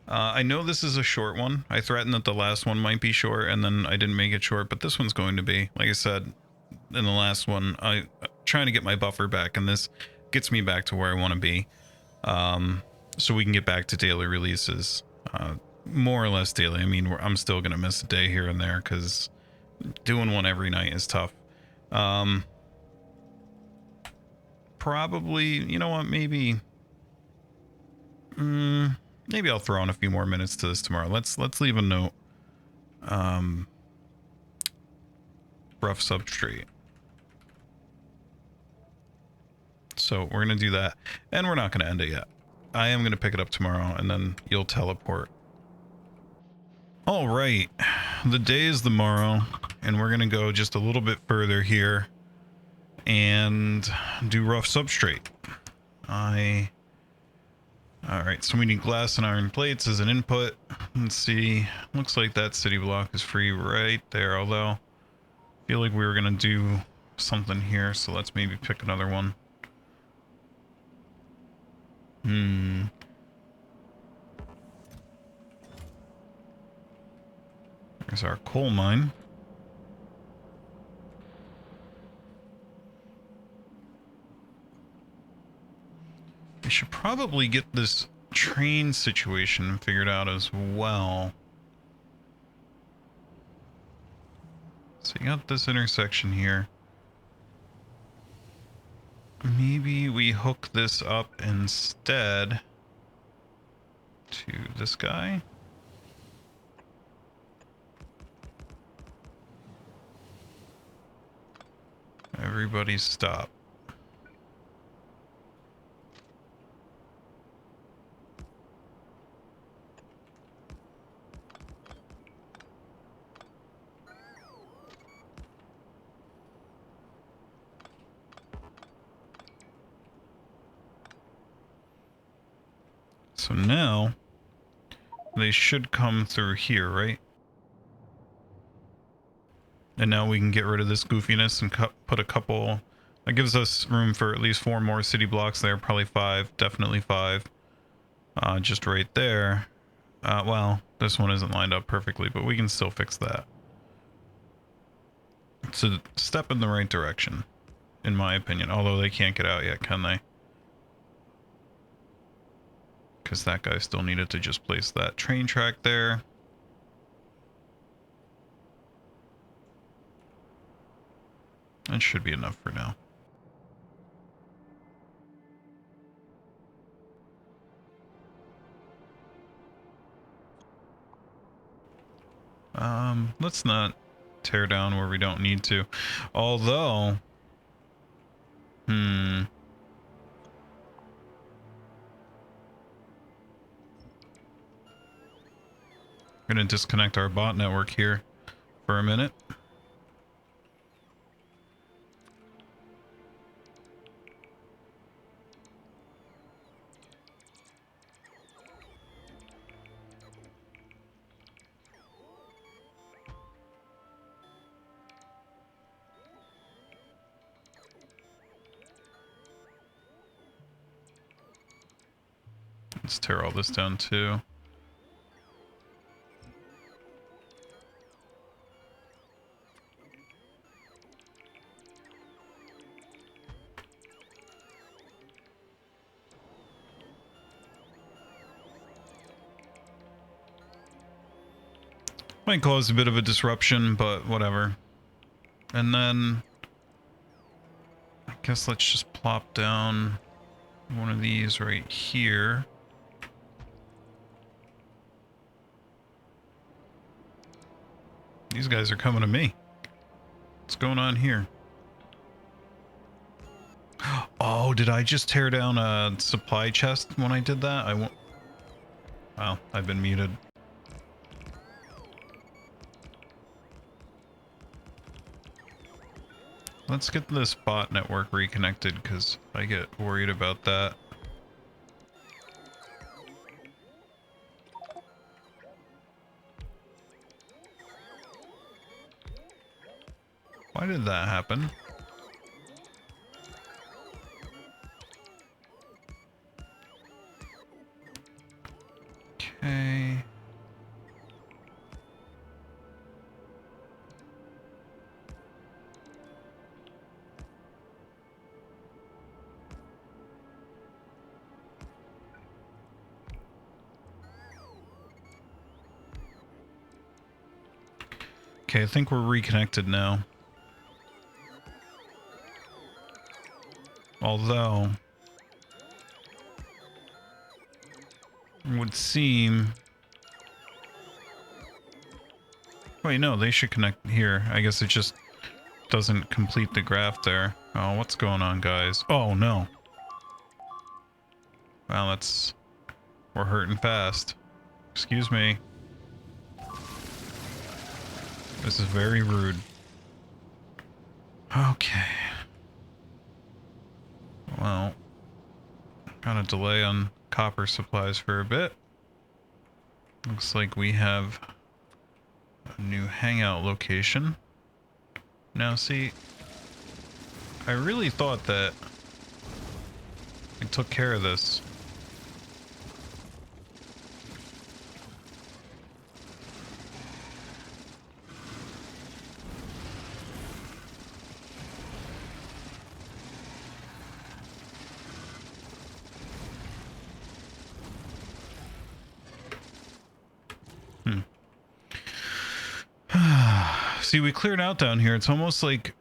I know this is a short one. I threatened that the last one might be short, and then I didn't make it short, but this one's going to be. Like I said, in the last one, I'm trying to get my buffer back, and this gets me back to where I want to be. So we can get back to daily releases. More or less daily. I mean, I'm still going to miss a day here and there, because doing one every night is tough. Probably, you know what, maybe I'll throw in a few more minutes to this tomorrow. Let's leave a note. rough substrate. So we're going to do that, and we're not going to end it yet. I am going to pick it up tomorrow, and then you'll teleport. All right, the day is tomorrow, and we're going to go just a little bit further here and do rough substrate. All right, so we need glass and iron plates as an input. Let's see, looks like that city block is free right there, although I feel like we were going to do something here, so let's maybe pick another one. There's our coal mine. We should probably get this train situation figured out as well. So you got this intersection here. Maybe we hook this up instead to this guy. Everybody stop. So now they should come through here, right? And now we can get rid of this goofiness and put a couple. That gives us room for at least 4 more city blocks there. Probably 5, definitely 5. Just right there. Well, this one isn't lined up perfectly, but we can still fix that. It's a step in the right direction, in my opinion. Although they can't get out yet, can they? Because that guy still needed to just place that train track there. That should be enough for now. Let's not tear down where we don't need to. Although, I'm gonna disconnect our bot network here for a minute. Let's tear all this down too. Might cause a bit of a disruption, but whatever. And then I guess let's just plop down one of these right here. These guys are coming to me. What's going on here? Oh, did I just tear down a supply chest when I did that? I won't. Wow, I've been muted. Let's get this bot network reconnected because I get worried about that. Why did that happen? Okay. Okay, I think we're reconnected now. Although, it would seem Wait, no, they should connect here. I guess it just doesn't complete the graph there. Oh, what's going on, guys? Oh, no. Wow, that's... We're hurting fast. Excuse me. This is very rude. Okay. Well, got a delay on copper supplies for a bit. Looks like we have a new hangout location. Now, see, I really thought that we took care of this. See, we cleared out down here. It's almost like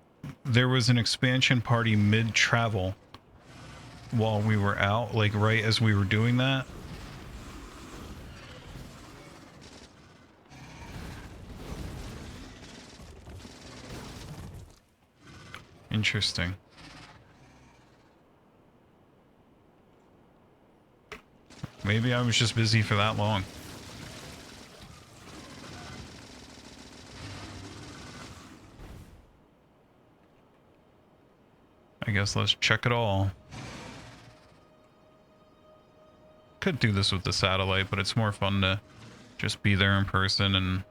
there was an expansion party mid-travel while we were out, like right as we were doing that. Interesting. Maybe I was just busy for that long. I guess let's check it all. Could do this with the satellite, but it's more fun to just be there in person and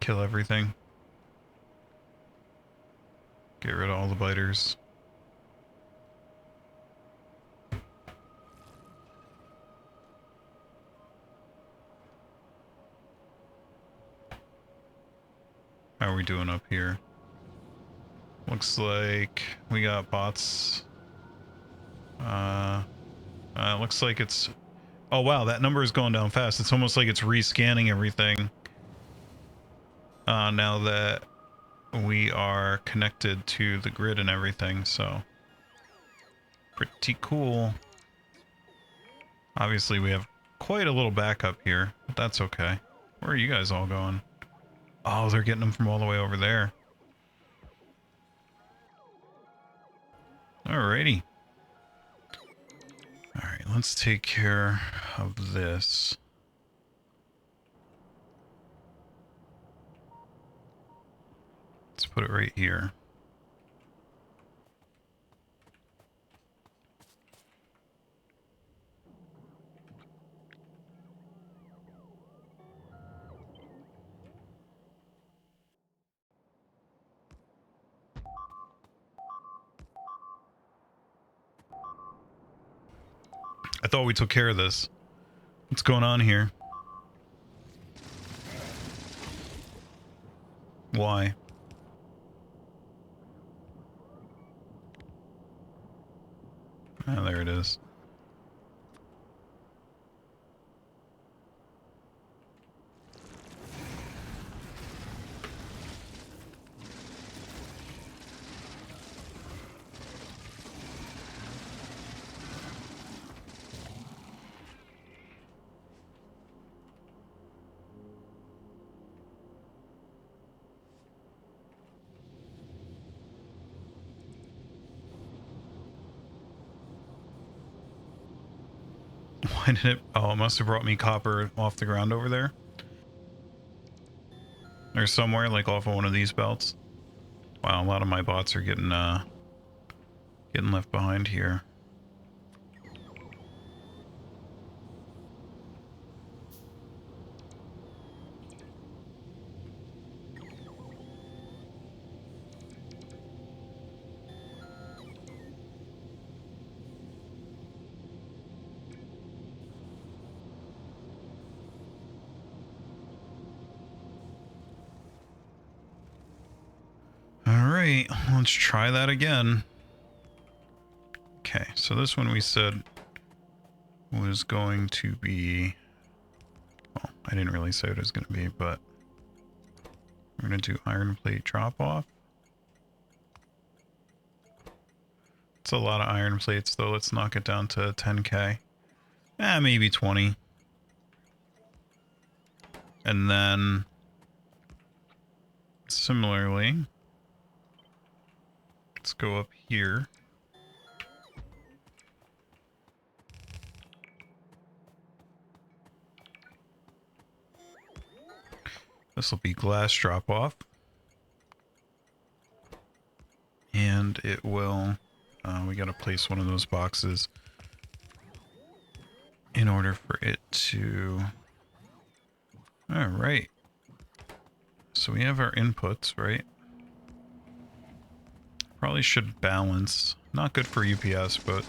kill everything. Get rid of all the biters. How are we doing up here? Looks like we got bots. Looks like it's... Oh wow, that number is going down fast. It's almost like it's rescanning everything. Now that we are connected to the grid and everything, so... Pretty cool. Obviously we have quite a little backup here, but that's okay. Where are you guys all going? Oh, they're getting them from all the way over there. Alrighty. Alright, let's take care of this. Let's put it right here. I thought we took care of this. What's going on here? Why? Ah, there it is. Why did it... Oh, it must have brought me copper off the ground over there. Or somewhere, like off of one of these belts. Wow, a lot of my bots are getting left behind here. Alright, let's try that again. Okay, so this one we said was going to be... Well, I didn't really say what it was going to be, but... We're going to do iron plate drop off. It's a lot of iron plates though, let's knock it down to 10k. Maybe 20. And then similarly, let's go up here. This will be glass drop off. And it will, we got to place one of those boxes in order for it to, all right. So we have our inputs, right? Probably should balance. Not good for UPS, but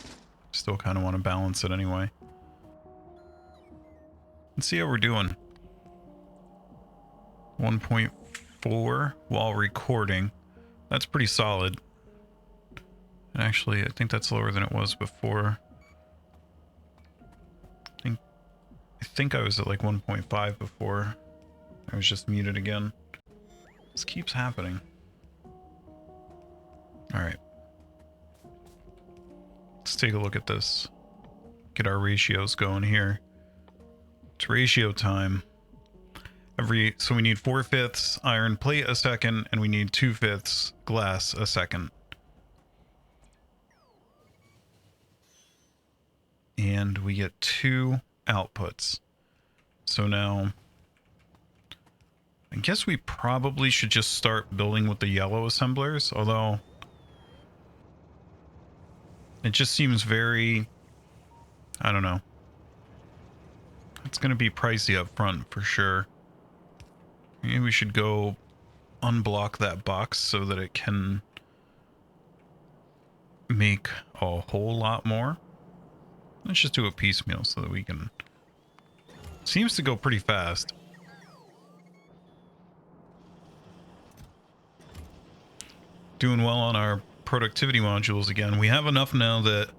still kind of want to balance it anyway. Let's see how we're doing. 1.4 while recording. That's pretty solid. And actually, I think that's lower than it was before. I think I was at like 1.5 before. I was just muted again. This keeps happening. Alright. Let's take a look at this. Get our ratios going here. It's ratio time. So we need 4/5 iron plate a second, and we need 2/5 glass a second. And we get 2 outputs. So now, I guess we probably should just start building with the yellow assemblers, although it just seems very, I don't know. It's going to be pricey up front for sure. Maybe we should go unblock that box so that it can make a whole lot more. Let's just do a piecemeal so that we can... Seems to go pretty fast. Doing well on our productivity modules again. We have enough now that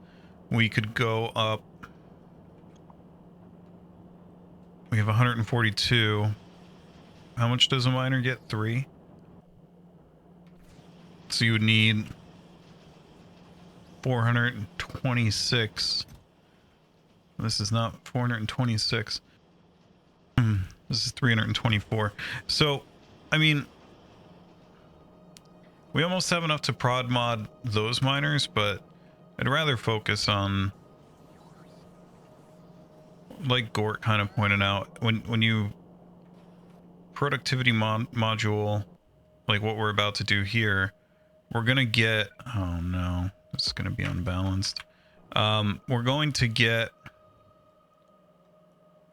we could go up. We have 142. How much does a miner get? 3? So you would need 426. This is not 426. This is 324. So, I mean, we almost have enough to prod mod those miners, but I'd rather focus on, like Gort kind of pointed out, when you productivity module, like what we're about to do here, we're gonna get, oh no, this is gonna be unbalanced. We're going to get,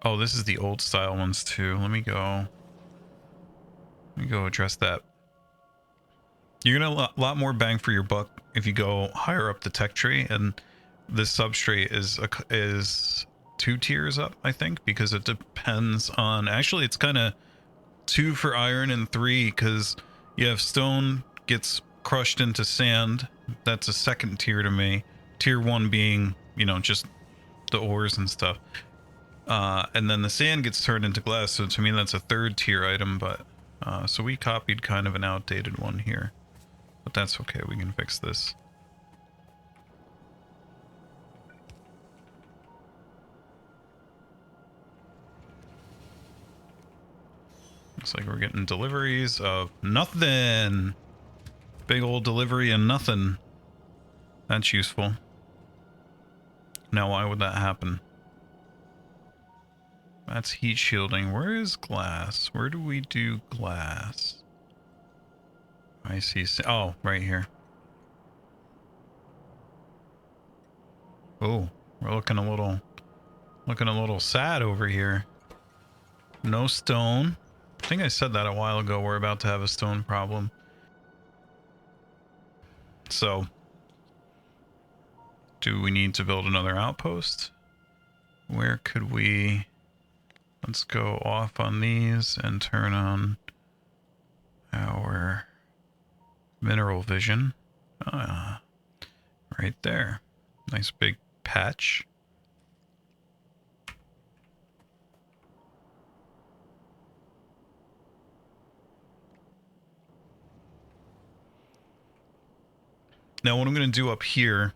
oh, this is the old style ones too. Let me go address that. You're gonna a lot more bang for your buck if you go higher up the tech tree, and this substrate is 2 tiers up, I think, because it depends on, actually it's kind of 2 for iron and 3 because you have stone gets crushed into sand. That's a second tier to me. Tier 1 being, you know, just the ores and stuff. And then the sand gets turned into glass, so to me that's a 3rd tier item, but so we copied kind of an outdated one here. But that's okay, we can fix this. Looks like we're getting deliveries of nothing. Big old delivery and nothing. That's useful. Now why would that happen? That's heat shielding. Where is glass? Where do we do glass? I see. Oh, right here. Oh, we're looking a little sad over here. No stone. I think I said that a while ago. We're about to have a stone problem. So, do we need to build another outpost? Where could we... Let's go off on these and turn on our mineral vision. Right there. Nice big patch. Now what I'm going to do up here,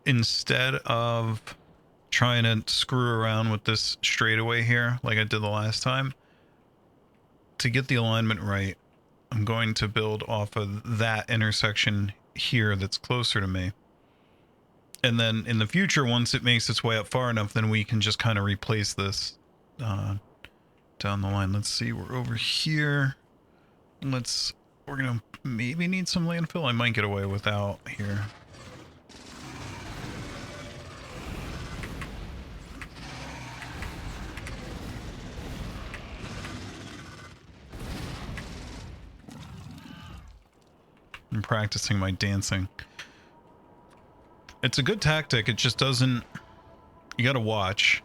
instead of trying to screw around with this straightaway here like I did the last time. To get the alignment right, I'm going to build off of that intersection here that's closer to me. And then in the future, once it makes its way up far enough, then we can just kind of replace this down the line. Let's see, we're over here. We're gonna maybe need some landfill. I might get away without here. I'm practicing my dancing. It's a good tactic. It just doesn't... You gotta watch.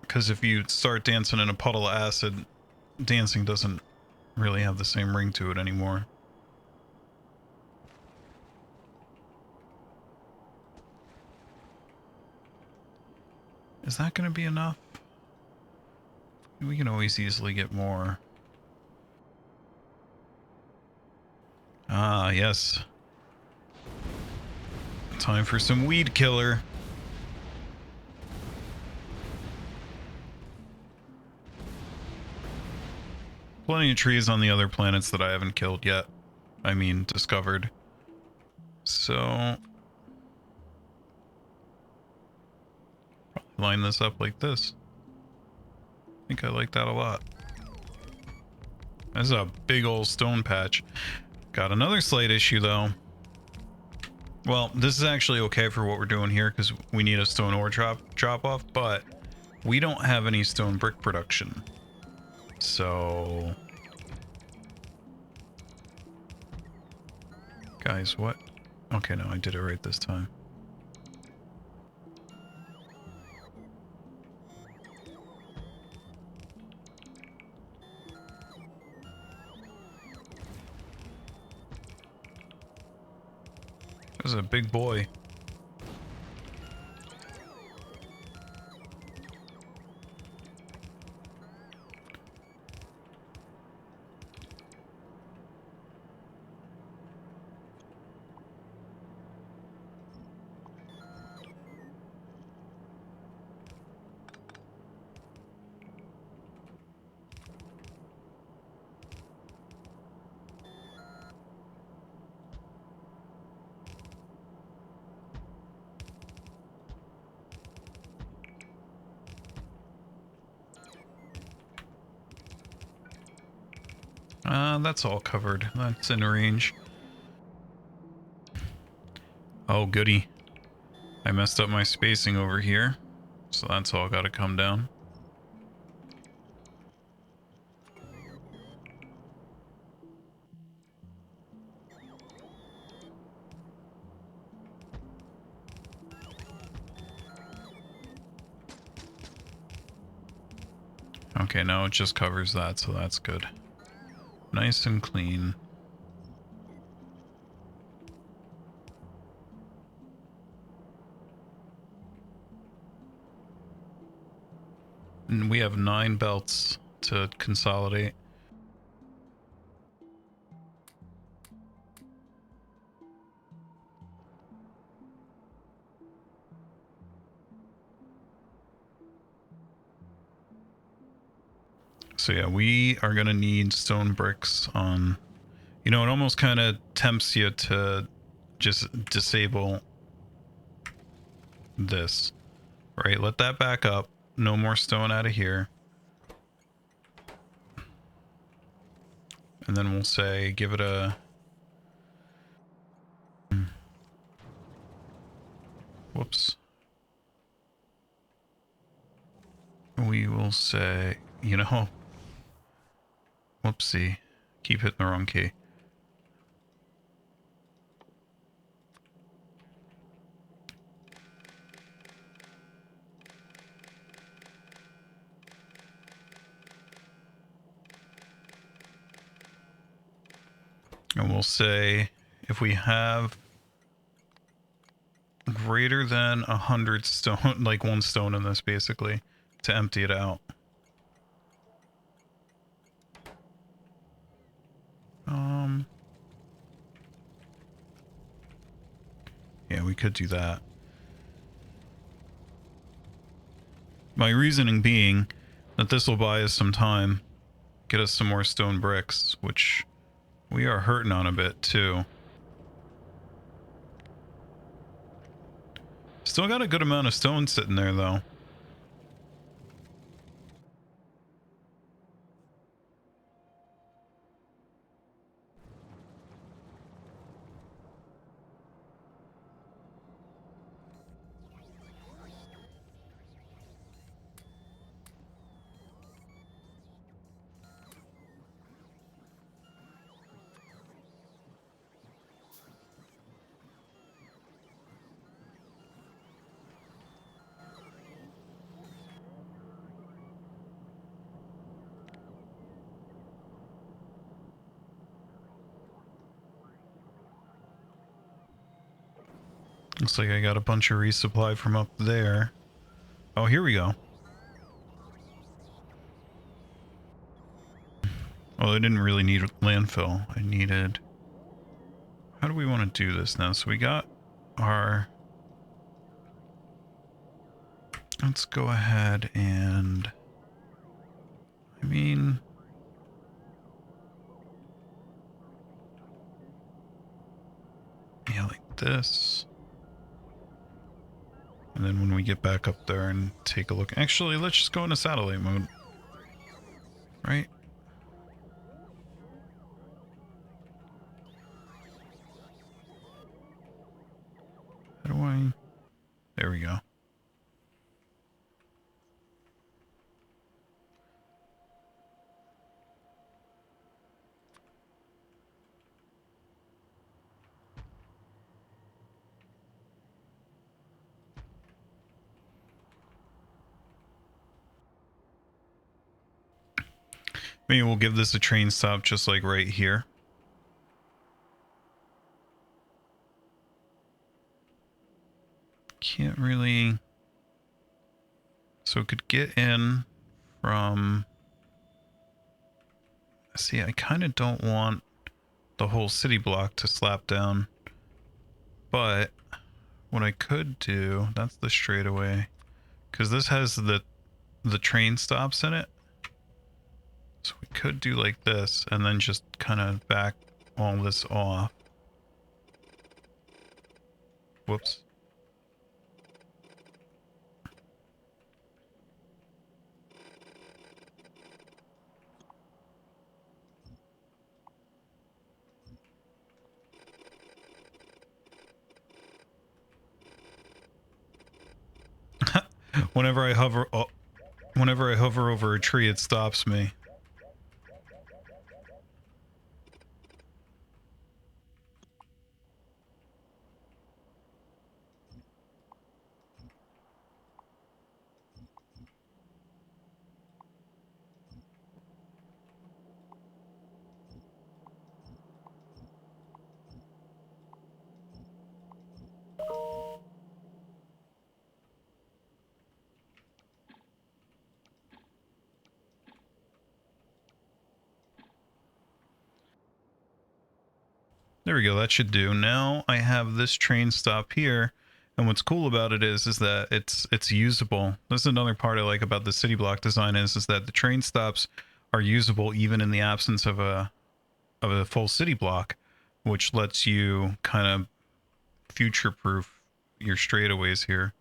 Because if you start dancing in a puddle of acid, dancing doesn't really have the same ring to it anymore. Is that gonna be enough? We can always easily get more. Ah, yes. Time for some weed killer. Plenty of trees on the other planets that I haven't killed yet. I mean, discovered. So... line this up like this. I think I like that a lot. That's a big old stone patch. Got another slight issue though. Well, this is actually okay for what we're doing here because we need a stone ore drop off, but we don't have any stone brick production. So... Guys, what? Okay, no, I did it right this time. This is a big boy. That's all covered. That's in range. Oh, goody. I messed up my spacing over here. So that's all got to come down. Okay, now it just covers that, so that's good. Nice and clean. And we have 9 belts to consolidate. So yeah, we are gonna need stone bricks on... You know, it almost kind of tempts you to just disable this. Right, let that back up. No more stone out of here. And then we'll say, give it a... Whoops. We will say, you know... Whoopsie. Keep hitting the wrong key. And we'll say if we have greater than 100 stone, like 1 stone in this basically, to empty it out. Yeah, we could do that. My reasoning being that this will buy us some time, get us some more stone bricks, which we are hurting on a bit too. Still got a good amount of stone sitting there though. Looks like I got a bunch of resupply from up there. Oh, here we go. Well, I didn't really need landfill. I needed... How do we want to do this now? So we got our... Let's go ahead and... I mean... Yeah, like this. And then when we get back up there and take a look... Actually, let's just go into satellite mode. Right? How do I... There we go. Maybe we'll give this a train stop just like right here. Can't really... So it could get in from... See, I kind of don't want the whole city block to slap down. But what I could do... That's the straightaway. Because this has the train stops in it. So we could do like this and then just kind of back all this off. Whoops. Whenever I hover over a tree, it stops me. There we go, that should do. Now I have this train stop here, and what's cool about it is that it's usable. This is another part I like about the city block design is that the train stops are usable even in the absence of a full city block, which lets you kind of future-proof your straightaways here.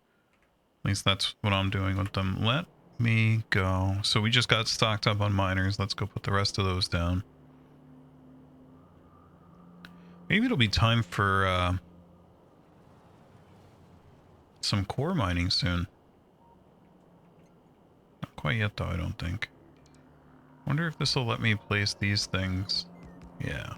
At least that's what I'm doing with them. Let me go. So we just got stocked up on miners. Let's go put the rest of those down. Maybe it'll be time for some core mining soon. Not quite yet though, I don't think. Wonder if this will let me place these things. Yeah.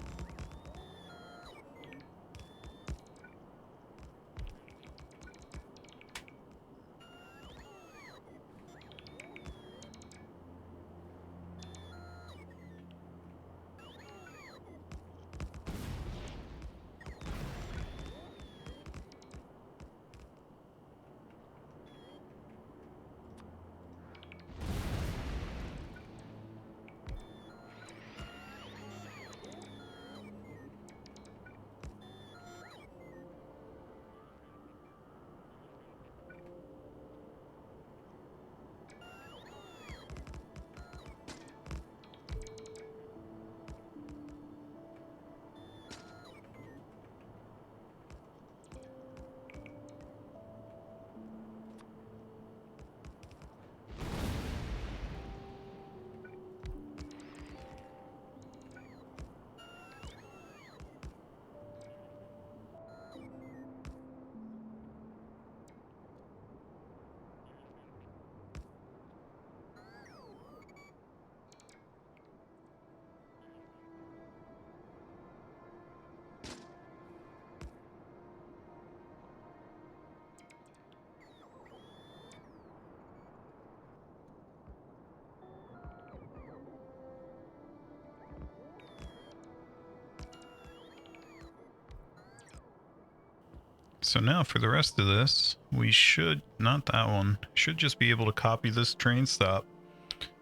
So now for the rest of this, we should, not that one, should just be able to copy this train stop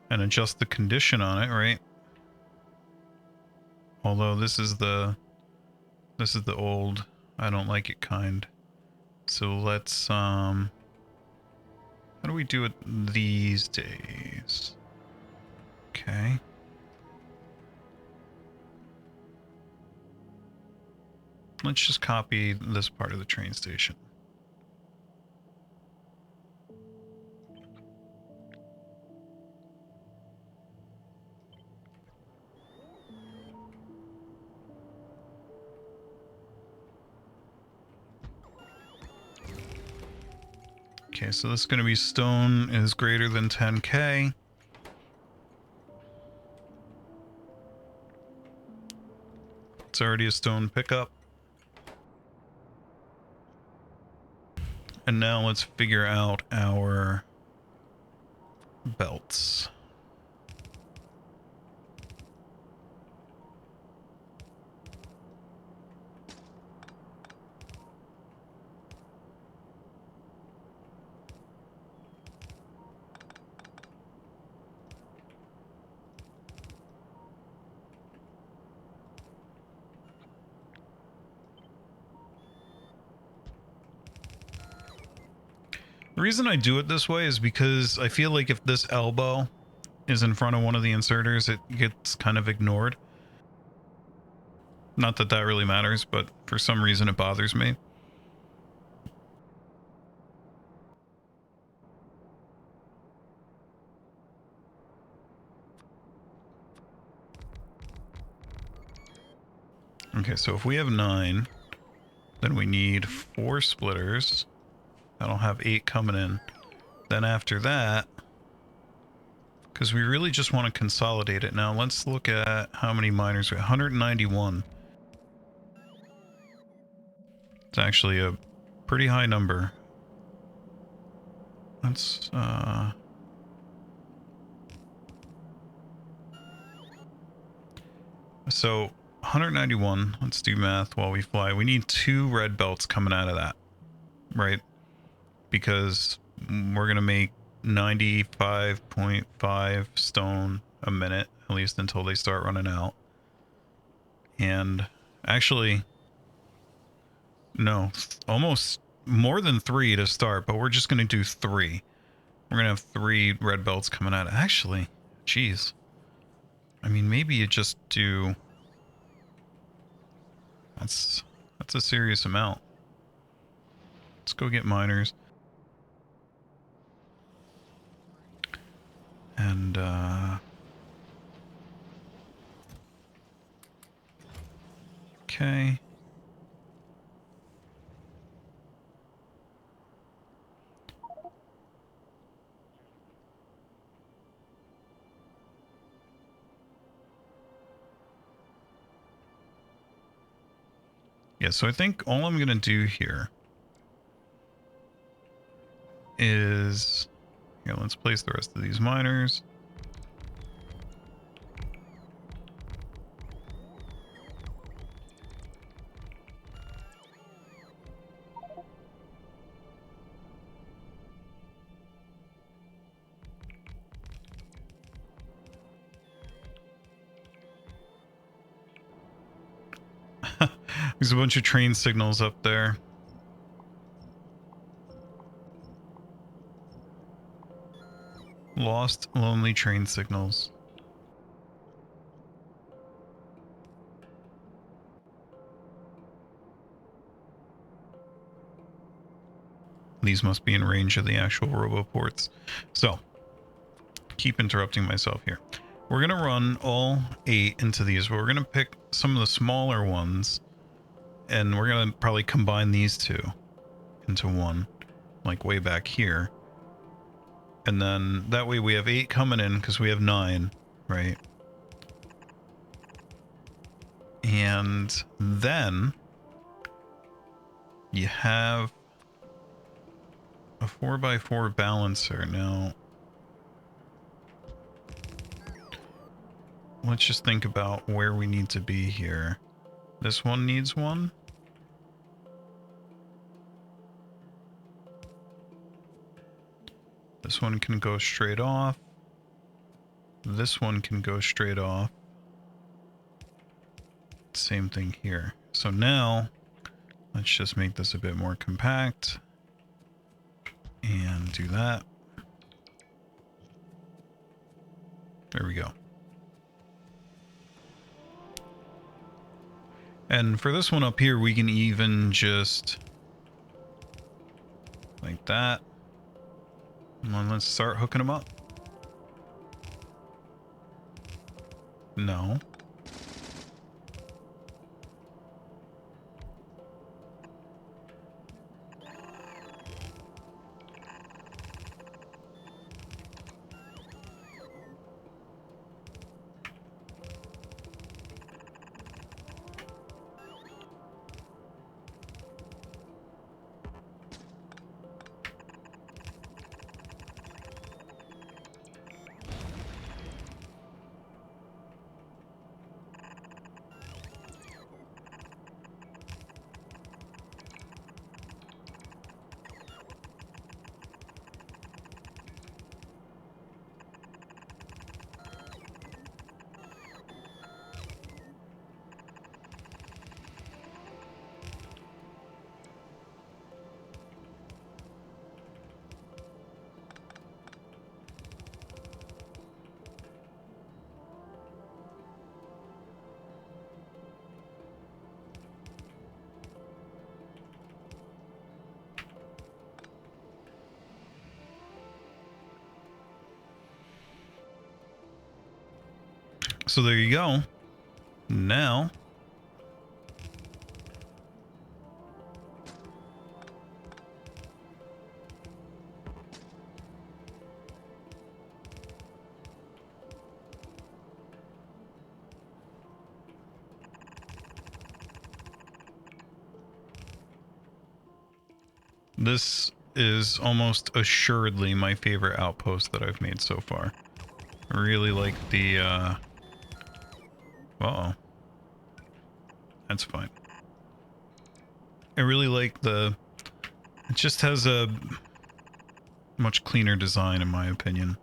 and adjust the condition on it, right? Although this is the old, I don't like it kind. So let's, how do we do it these days? Okay. Let's just copy this part of the train station. Okay, so this is going to be stone is greater than 10K. It's already a stone pickup. And now let's figure out our belts. The reason I do it this way is because I feel like if this elbow is in front of one of the inserters, it gets kind of ignored. Not that that really matters, but for some reason it bothers me. Okay, so if we have 9, then we need 4 splitters. That'll have 8 coming in. Then after that, because we really just want to consolidate it. Now let's look at how many miners we have. 191. It's actually a pretty high number. Let's so 191, let's do math while we fly. We need 2 red belts coming out of that, right? Because we're going to make 95.5 stone a minute, at least until they start running out. And actually, no, almost more than 3 to start, but we're just going to do 3. We're going to have 3 red belts coming out. Actually, geez. I mean, maybe you just do... That's a serious amount. Let's go get miners. And, okay. Yeah, so I think all I'm going to do here is... Here, let's place the rest of these miners. There's a bunch of train signals up there. Lost, lonely train signals. These must be in range of the actual roboports. So, keep interrupting myself here. We're going to run all 8 into these. We're going to pick some of the smaller ones, and we're going to probably combine these 2 into one, like way back here. And then that way we have 8 coming in because we have 9, right? And then you have a 4x4 balancer. Now, let's just think about where we need to be here. This one needs one. This one can go straight off. This one can go straight off. Same thing here. So now, let's just make this a bit more compact. And do that. There we go. And for this one up here, we can even just like that. Come on, let's start hooking them up. No. So there you go. Now, this is almost assuredly my favorite outpost that I've made so far. I really like the, uh-oh. That's fine. I really like the... It just has a much cleaner design, in my opinion.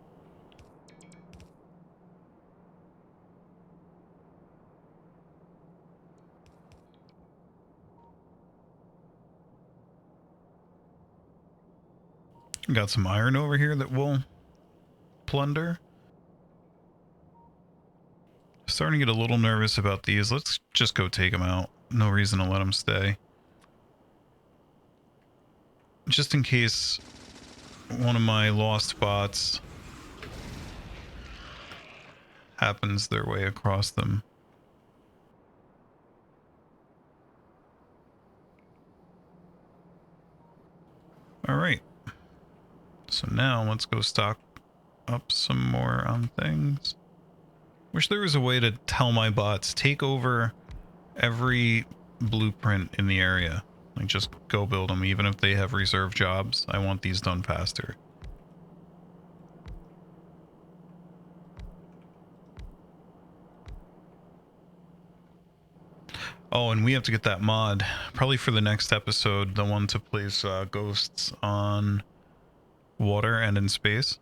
Got some iron over here that we'll plunder. Starting to get a little nervous about these. Let's just go take them out. No reason to let them stay. Just in case one of my lost bots happens their way across them. Alright. So now let's go stock up some more on things. Wish there was a way to tell my bots, take over every blueprint in the area. Like, just go build them, even if they have reserved jobs. I want these done faster. Oh, and we have to get that mod, probably for the next episode, the one to place ghosts on water and in space.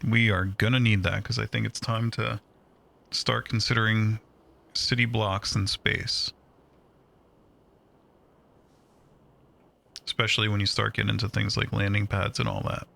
We are gonna need that, because I think it's time to start considering city blocks in space. Especially when you start getting into things like landing pads and all that.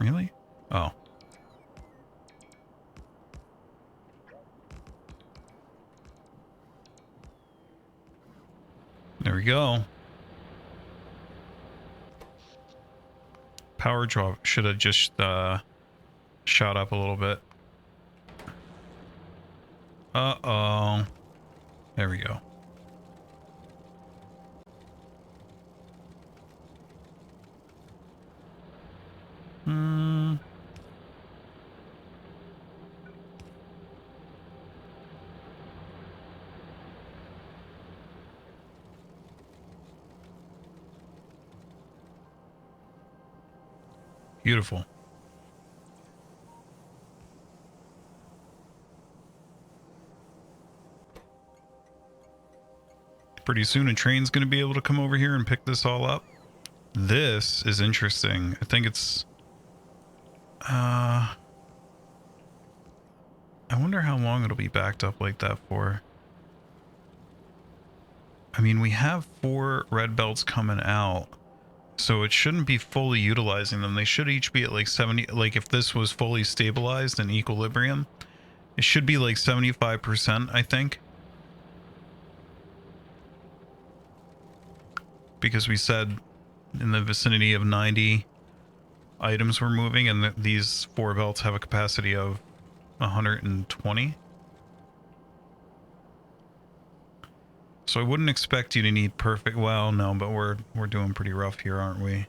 Really? Oh. we go. Power drop should have just shot up a little bit. Uh-oh. There we go. Beautiful. Pretty soon a train's going to be able to come over here and pick this all up. This is interesting. I think it's... I wonder how long it'll be backed up like that for. I mean, we have 4 red belts coming out, so it shouldn't be fully utilizing them. They should each be at like 70, like if this was fully stabilized in equilibrium, it should be like 75%, I think. Because we said in the vicinity of 90 items were moving, and these 4 belts have a capacity of 120. So I wouldn't expect you to need perfect... Well, no, but we're doing pretty rough here, aren't we?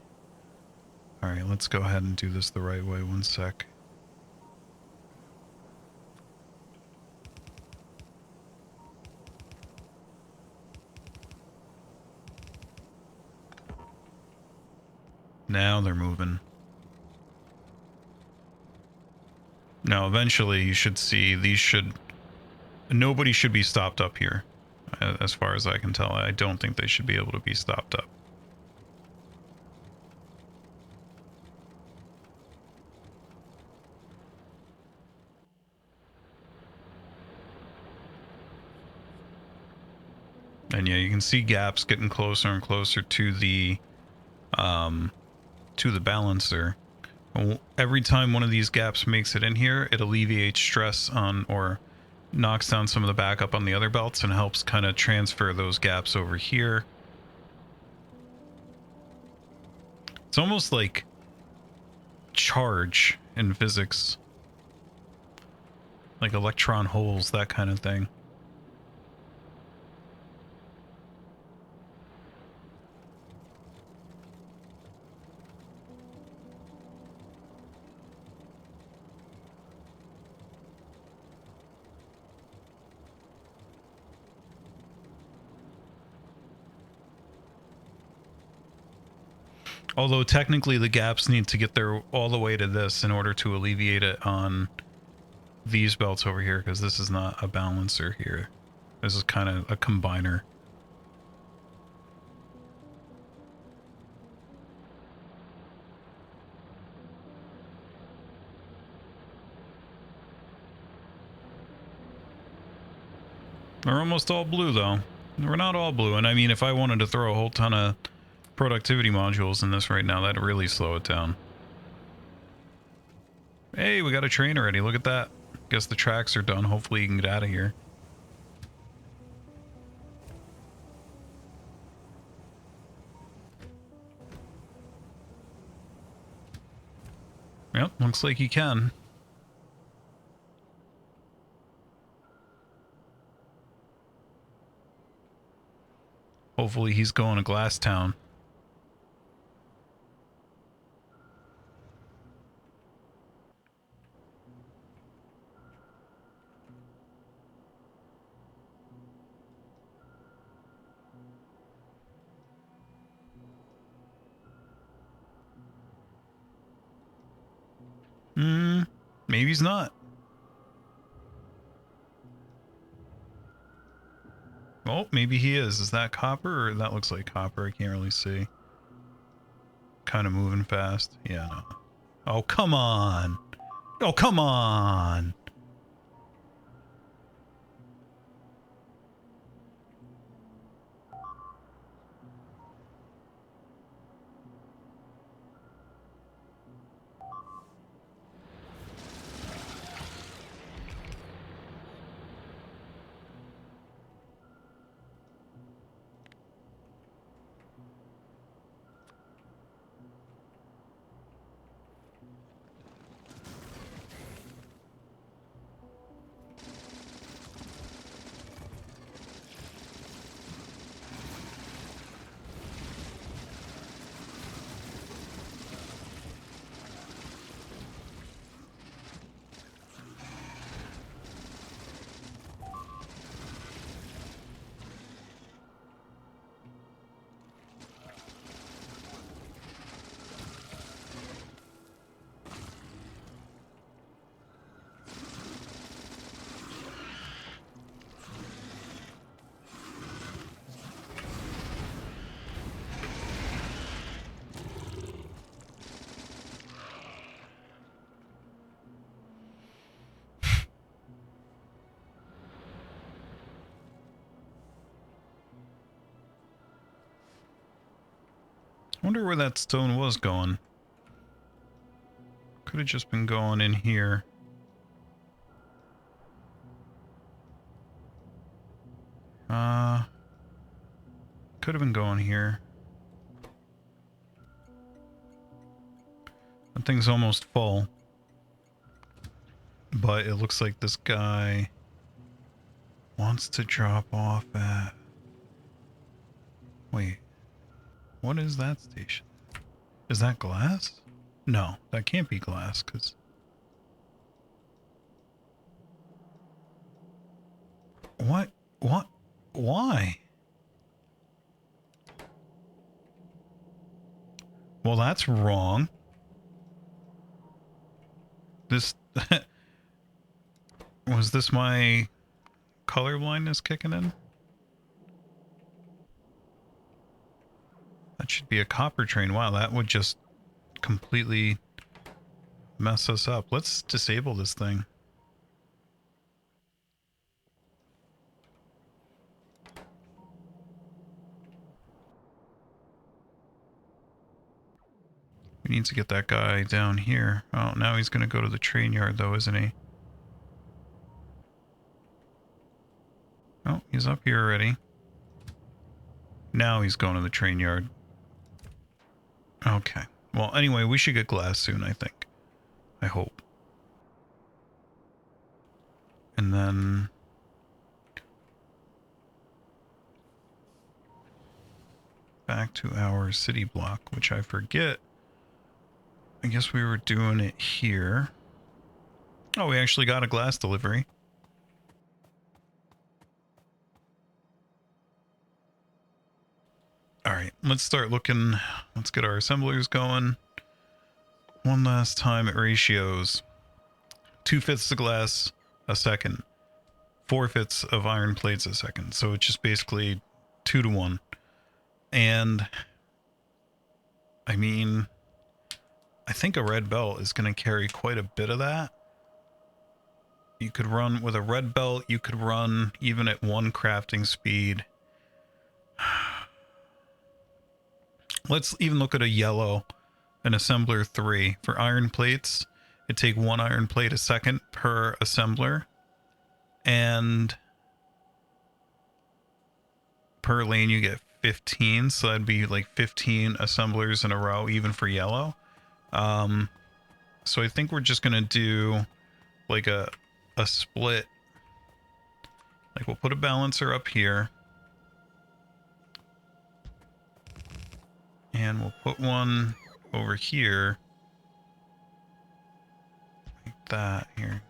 Alright, let's go ahead and do this the right way. One sec. Now they're moving. Now, eventually you should see these should... Nobody should be stopped up here. As far as I can tell, I don't think they should be able to be stopped up. And yeah, you can see gaps getting closer and closer to the balancer. Every time one of these gaps makes it in here, it alleviates stress on, or knocks down some of the backup on the other belts and helps kind of transfer those gaps over here. It's almost like charge in physics. Like electron holes, that kind of thing. Although technically the gaps need to get there all the way to this in order to alleviate it on these belts over here, because this is not a balancer here. This is kind of a combiner. They're almost all blue though. We're not all blue, and I mean if I wanted to throw a whole ton of productivity modules in this right now, that'd really slow it down. Hey, we got a train already. Look at that. Guess the tracks are done. Hopefully you can get out of here. Yep, looks like you can. Hopefully he's going to Glass Town. Maybe he's not. Oh, maybe he is. Is that copper, or that looks like copper? I can't really see. Kind of moving fast. Yeah. No. Oh, come on. Oh, come on. I wonder where that stone was going. Could have just been going in here. Could have been going here. That thing's almost full. But it looks like this guy wants to drop off at... Wait. What is that station? Is that glass? No, that can't be glass, because... What? What? Why? Well, that's wrong. This... Was this my color blindness kicking in? That should be a copper train. Wow, that would just completely mess us up. Let's disable this thing. We need to get that guy down here. Oh, now he's going to go to the train yard though, isn't he? Oh, he's up here already. Now he's going to the train yard. Okay. Well, anyway, we should get glass soon, I think. I hope. And then... back to our city block, which I forget. I guess we were doing it here. Oh, we actually got a glass delivery. Alright, let's start looking. Let's get our assemblers going. One last time at ratios. 2/5 of glass a second. 4/5 of iron plates a second. So it's just basically 2 to 1. And I mean, I think a red belt is going to carry quite a bit of that. You could run with a red belt, you could run even at 1 crafting speed. Let's even look at a yellow, an assembler 3. For iron plates, it'd take 1 iron plate a second per assembler. And per lane you get 15, so that'd be like 15 assemblers in a row, even for yellow. So I think we're just gonna do like a split. Like we'll put a balancer up here. And we'll put one over here. Like that here.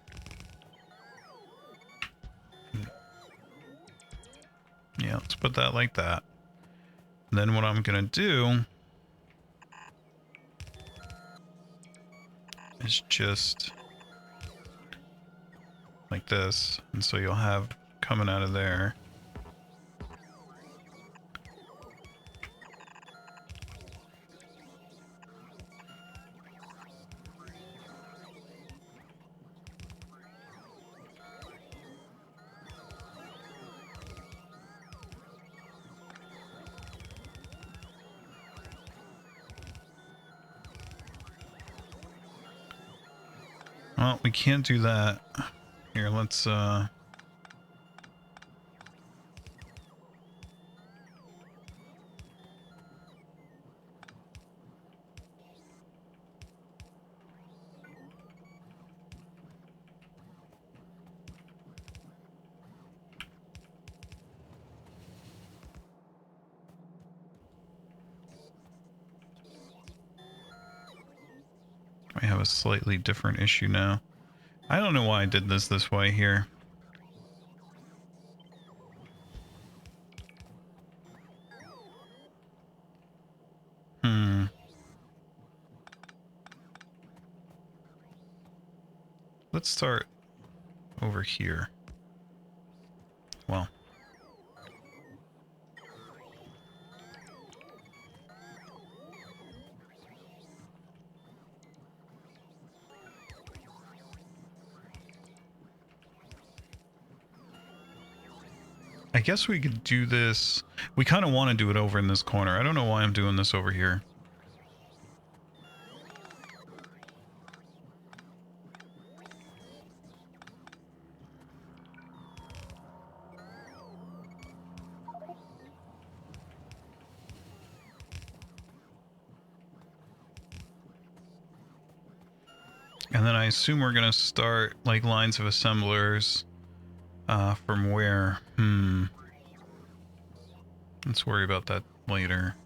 Yeah, let's put that like that. And then what I'm gonna do is just like this. And so you'll have coming out of there. Well, we can't do that. Here, let's I have a slightly different issue now. I don't know why I did this way here. Let's start over here. Well. I guess we could do this. We kind of want to do it over in this corner. I don't know why I'm doing this over here. And then I assume we're going to start like lines of assemblers from where? Let's worry about that later.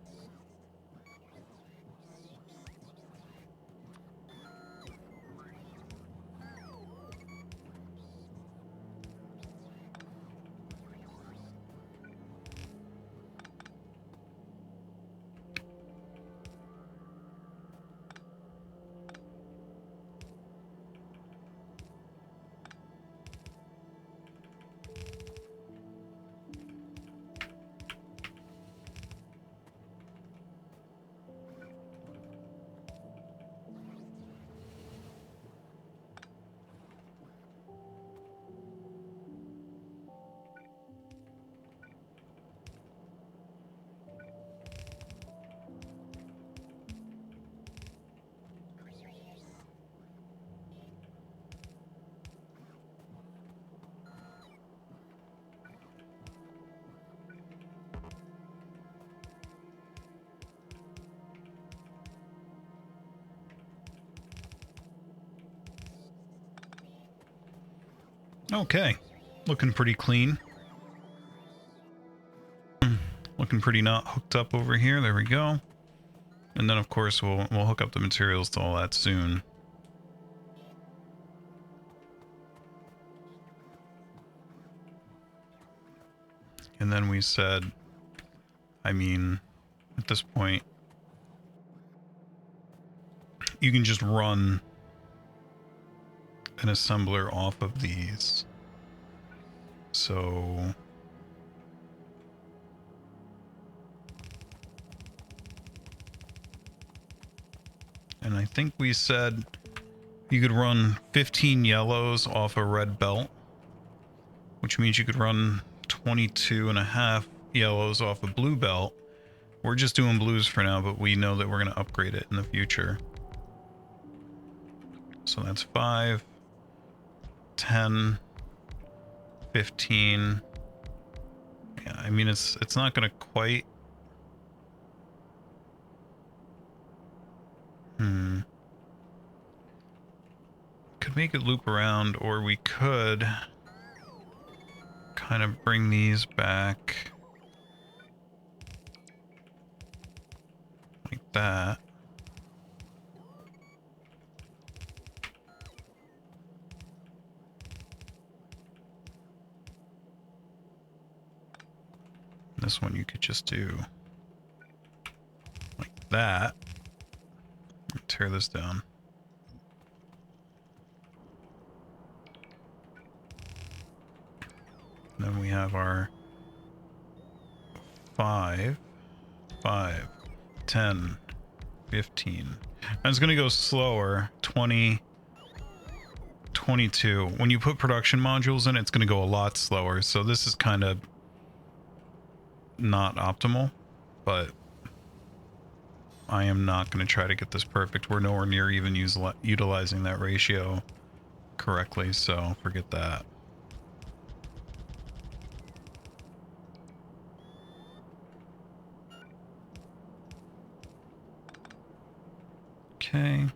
Okay, looking pretty clean. Looking pretty not hooked up over here. There we go. And then of course we'll hook up the materials to all that soon. And then we said, I mean, at this point, you can just run an assembler off of these. So and I think we said you could run 15 yellows off a red belt, which means you could run 22 and a half yellows off a blue belt. We're just doing blues for now, but we know that we're going to upgrade it in the future. So that's 5, 10, 15. Yeah, I mean, it's not going to quite... Could make it loop around, or we could kind of bring these back like that. This one you could just do like that. Tear this down. And then we have our 5, 10, 15. And it's going to go slower. 20, 22. When you put production modules in, it's going to go a lot slower. So this is kind of not optimal, but I am not going to try to get this perfect. We're nowhere near even utilizing that ratio correctly, so forget that. Okay.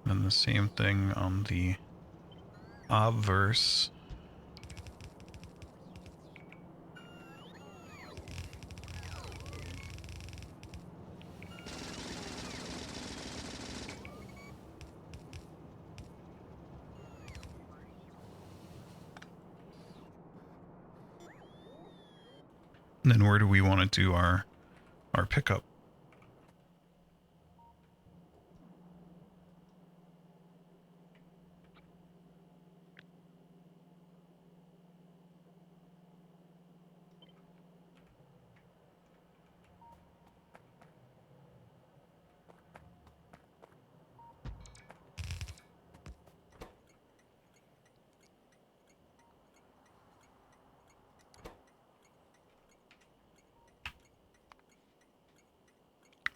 And the same thing on the obverse. And then where do we want to do our pickup?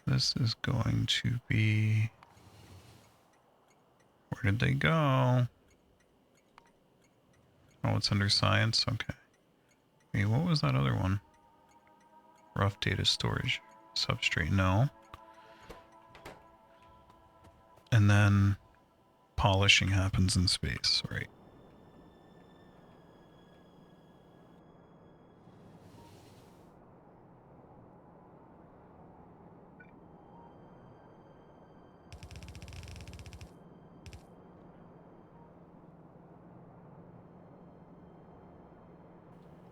This is going to be... Where did they go? Oh, it's under science? Okay. Wait, what was that other one? Rough data storage. Substrate, no. And then polishing happens in space, right?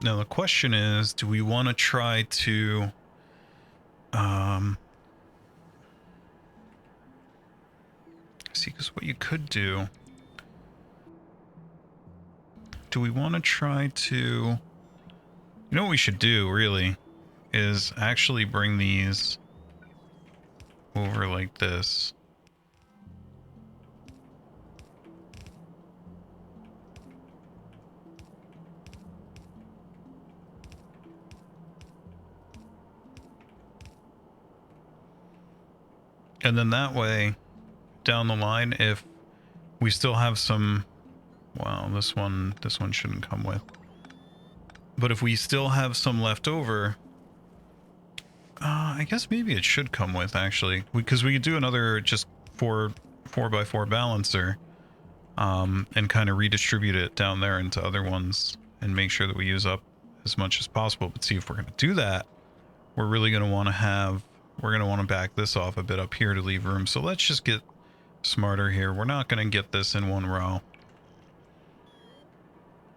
Now the question is, do we want to try to see, because what you could do, we want to try to, you know what we should do really is actually bring these over like this. And then that way, down the line, if we still have some, well, this one shouldn't come with. But if we still have some left over, I guess maybe it should come with, actually. Because we could do another just 4x4 balancer, and kind of redistribute it down there into other ones and make sure that we use up as much as possible. But see, if we're going to do that, we're really going to want to have, we're going to want to back this off a bit up here to leave room. So let's just get smarter here. We're not going to get this in one row.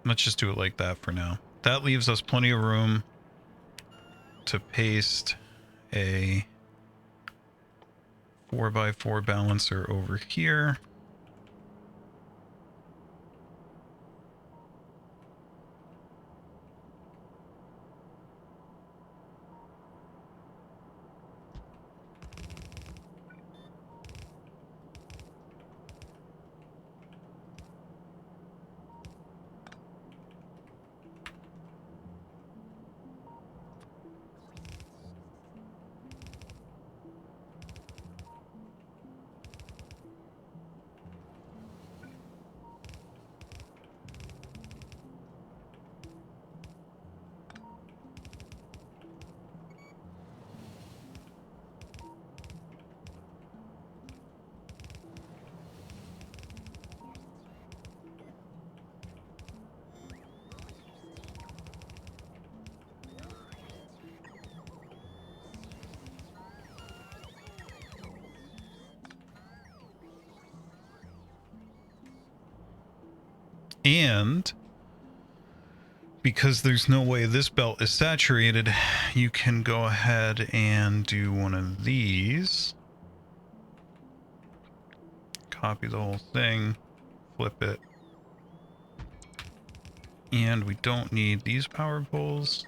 Let's just do it like that for now. That leaves us plenty of room to paste a 4x4 balancer over here. And because there's no way this belt is saturated, you can go ahead and do one of these. Copy the whole thing, flip it. And we don't need these power poles.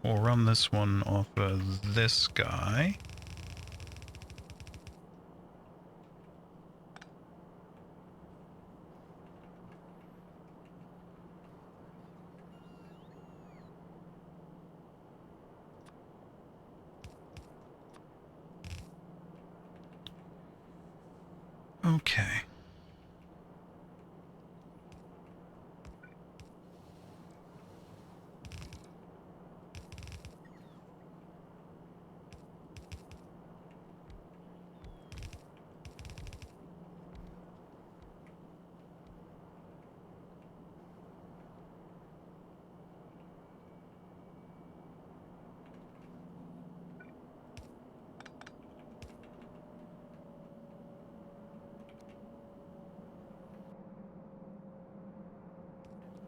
We'll run this one off of this guy. Okay.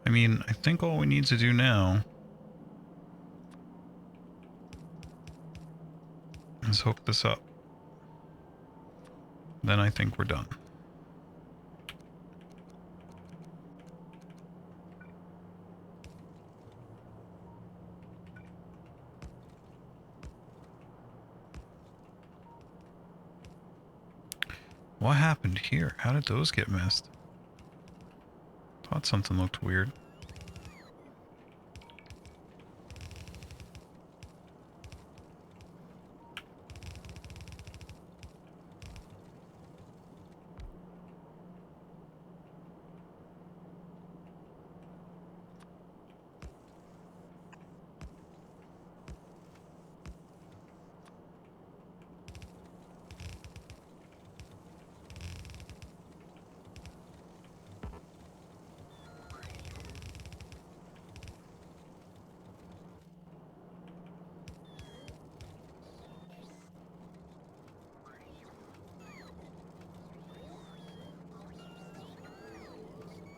I mean, I think all we need to do now is hook this up. Then I think we're done. What happened here? How did those get missed? Thought something looked weird.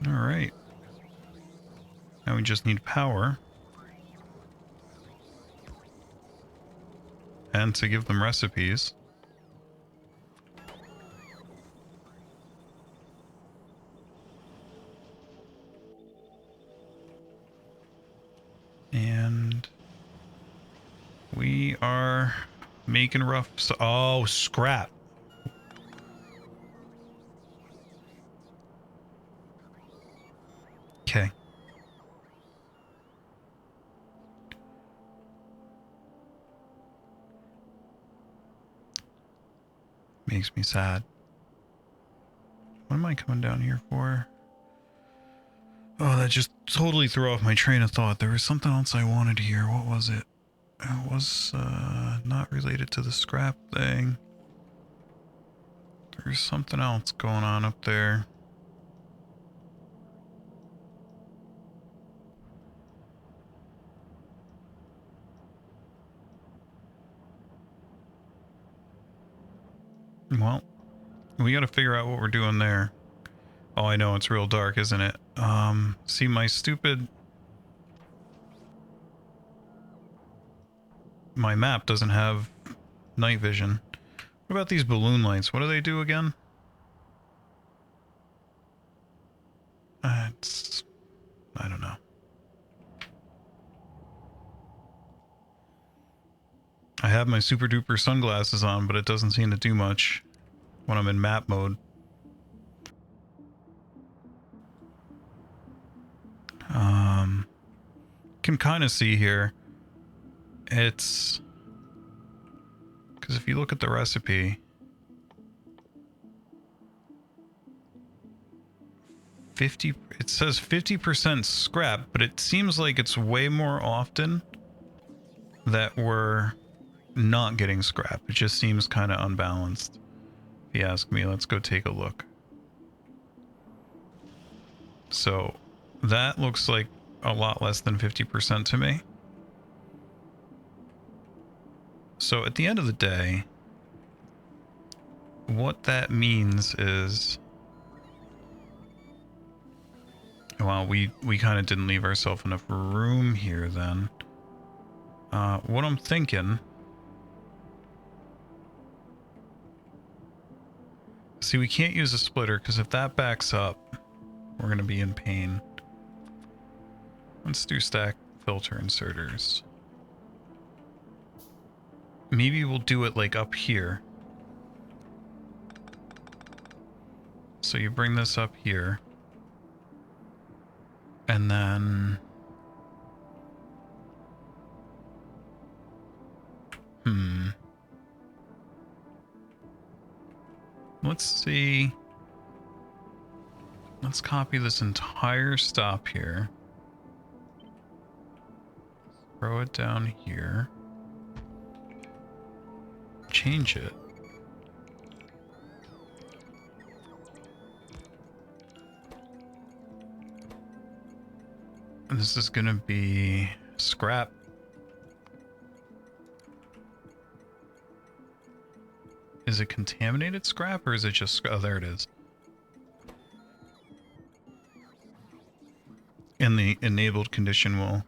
All right. Now we just need power. And to give them recipes. And we are making rough. Oh, scrap. Okay. Makes me sad. What am I coming down here for? Oh, that just totally threw off my train of thought. There was something else I wanted here. What was it? It was not related to the scrap thing. There's something else going on up there. Well, we got to figure out what we're doing there. Oh, I know, it's real dark, isn't it? See, my map doesn't have night vision. What about these balloon lights? What do they do again? I don't know. I have my super duper sunglasses on, but it doesn't seem to do much when I'm in map mode. Can kind of see here. It's because if you look at the recipe, 50, it says 50% scrap, but it seems like it's way more often that we're not getting scrap. It just seems kind of unbalanced. If you ask me, let's go take a look. So that looks like a lot less than 50% to me. So at the end of the day, what that means is, well, we kind of didn't leave ourselves enough room here then. What I'm thinking, see, we can't use a splitter because if that backs up, we're going to be in pain. Let's do stack filter inserters. Maybe we'll do it like up here. So you bring this up here. And then... Let's see. Let's copy this entire stop here. Throw it down here. Change it. And this is gonna be scrap. Is it contaminated scrap or is it just... Oh, there it is. And the enabled condition will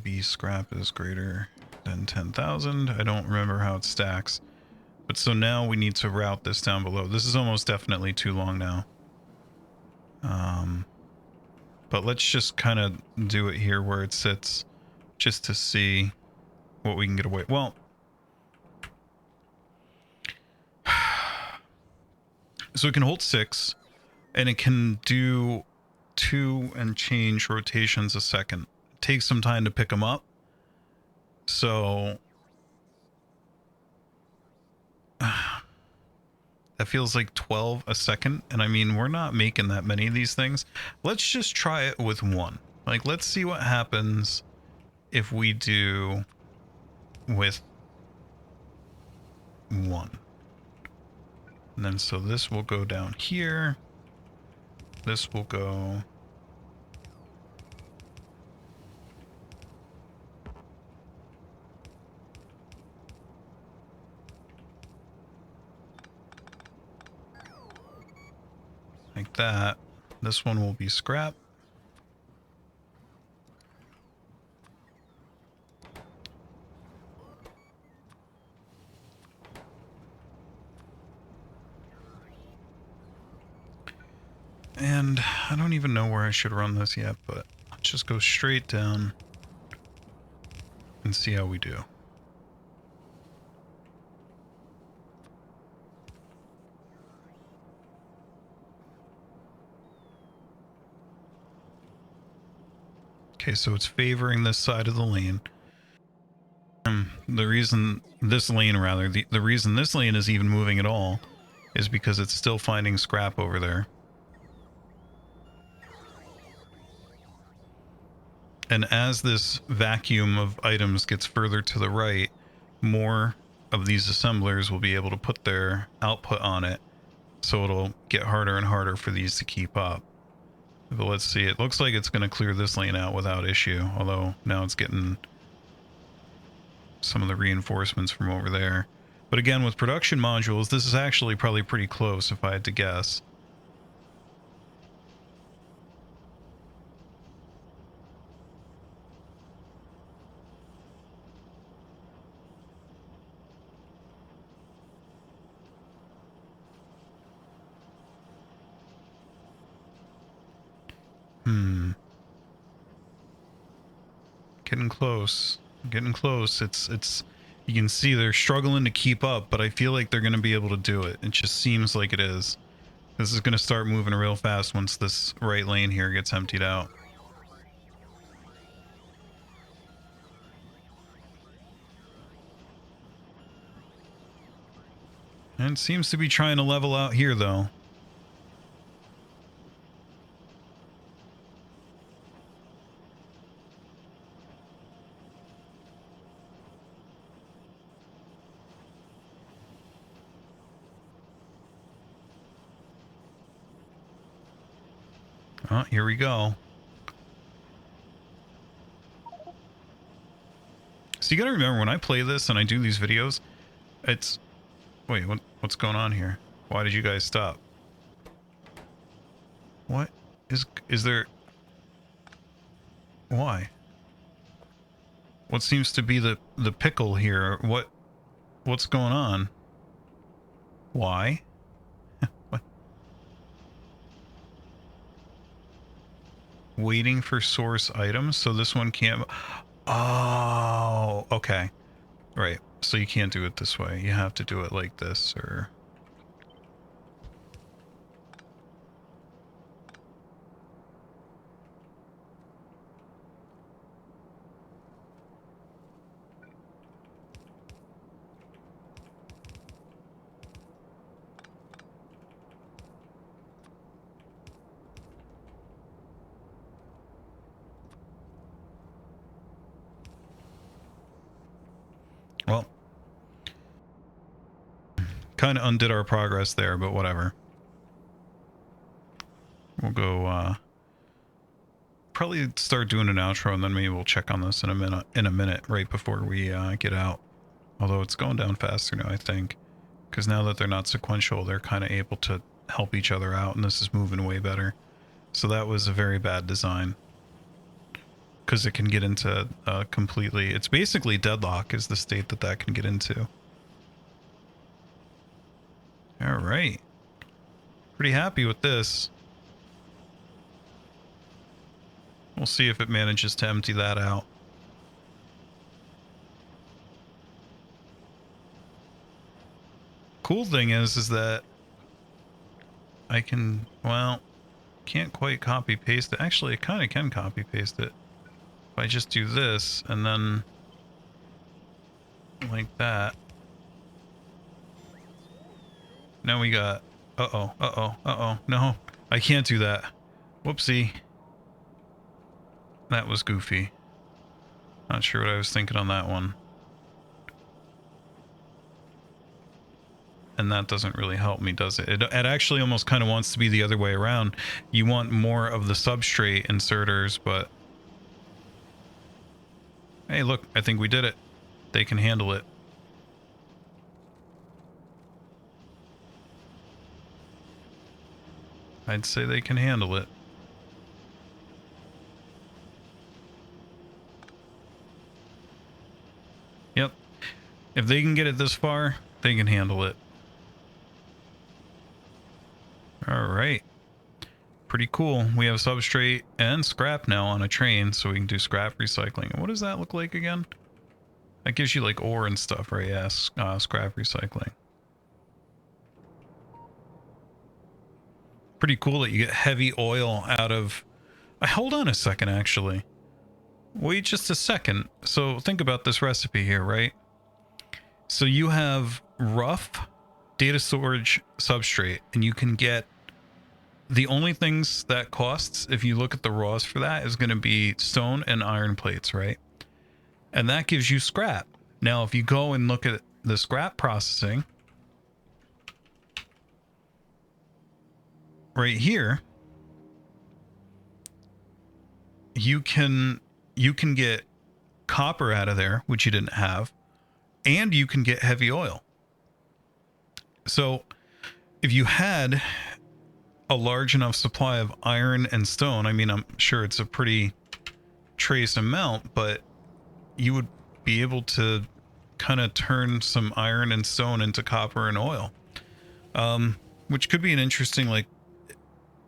be scrap is greater than 10,000. I don't remember how it stacks. But so now we need to route this down below. This is almost definitely too long now. But let's just kind of do it here where it sits just to see what we can get away. Well, so it can hold 6 and it can do 2 and change rotations a second. It takes some time to pick them up. So that feels like 12 a second. And I mean, we're not making that many of these things. Let's just try it with 1. Like, let's see what happens if we do with 1. And then so this will go down here. This will go... like that. This one will be scrap. And I don't even know where I should run this yet, but let's just go straight down and see how we do. Okay, so it's favoring this side of the lane. The reason this lane, rather, the reason this lane is even moving at all is because it's still finding scrap over there. And as this vacuum of items gets further to the right, more of these assemblers will be able to put their output on it. So it'll get harder and harder for these to keep up. But let's see, it looks like it's going to clear this lane out without issue. Although now it's getting some of the reinforcements from over there. But again, with production modules, this is actually probably pretty close if I had to guess. Getting close. Getting close. It's you can see they're struggling to keep up, but I feel like they're going to be able to do it. It just seems like it is. This is going to start moving real fast once this right lane here gets emptied out. And it seems to be trying to level out here, though. Oh, here we go. So you gotta remember, when I play this and I do these videos, it's... Wait, what's going on here? Why did you guys stop? What? Is there... Why? What seems to be the pickle here? What's going on? Why? What? Waiting for source items, so this one can't... Oh, okay. Right, so you can't do it this way. You have to do it like this, or... Well, kind of undid our progress there, but whatever. We'll go, probably start doing an outro, and then maybe we'll check on this in a minute, right before we get out. Although it's going down faster now, I think. Because now that they're not sequential, they're kind of able to help each other out, and this is moving way better. So that was a very bad design. Because it can get into completely... It's basically deadlock is the state that can get into. Alright. Pretty happy with this. We'll see if it manages to empty that out. Cool thing is that I can... Well, can't quite copy paste it. Actually, I kind of can copy paste it. I just do this and then like that. Now we got no, I can't do that. Whoopsie. That was goofy. Not sure what I was thinking on that one. And that doesn't really help me, does it? It actually almost kind of wants to be the other way around. You want more of the substrate inserters, but hey, look, I think we did it. They can handle it. I'd say they can handle it. Yep. If they can get it this far, they can handle it. All right. Pretty cool. We have substrate and scrap now on a train, so we can do scrap recycling. What does that look like again? That gives you like ore and stuff, right? Yeah, scrap recycling. Pretty cool that you get heavy oil out of... Hold on a second, actually. Wait just a second. So think about this recipe here, right? So you have rough data storage substrate, and you can get... The only things that costs, if you look at the raws for that, is going to be stone and iron plates, right? And that gives you scrap. Now, if you go and look at the scrap processing, right here, you can get copper out of there, which you didn't have, and you can get heavy oil. So if you had a large enough supply of iron and stone, I mean, I'm sure it's a pretty trace amount, but you would be able to kind of turn some iron and stone into copper and oil, which could be an interesting, like,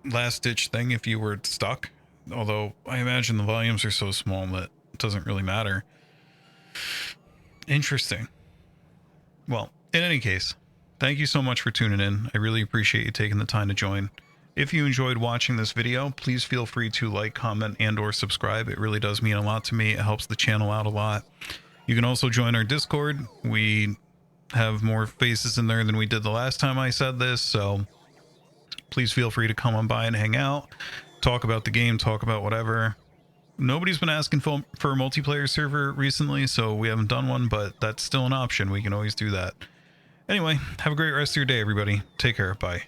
last ditch thing if you were stuck. Although I imagine the volumes are so small that it doesn't really matter. Interesting. Well, in any case, thank you so much for tuning in. I really appreciate you taking the time to join. If you enjoyed watching this video, please feel free to like, comment, and or subscribe. It really does mean a lot to me. It helps the channel out a lot. You can also join our Discord. We have more faces in there than we did the last time I said this, so please feel free to come on by and hang out, talk about the game, talk about whatever. Nobody's been asking for a multiplayer server recently, so we haven't done one, but that's still an option. We can always do that. Anyway, have a great rest of your day, everybody. Take care. Bye.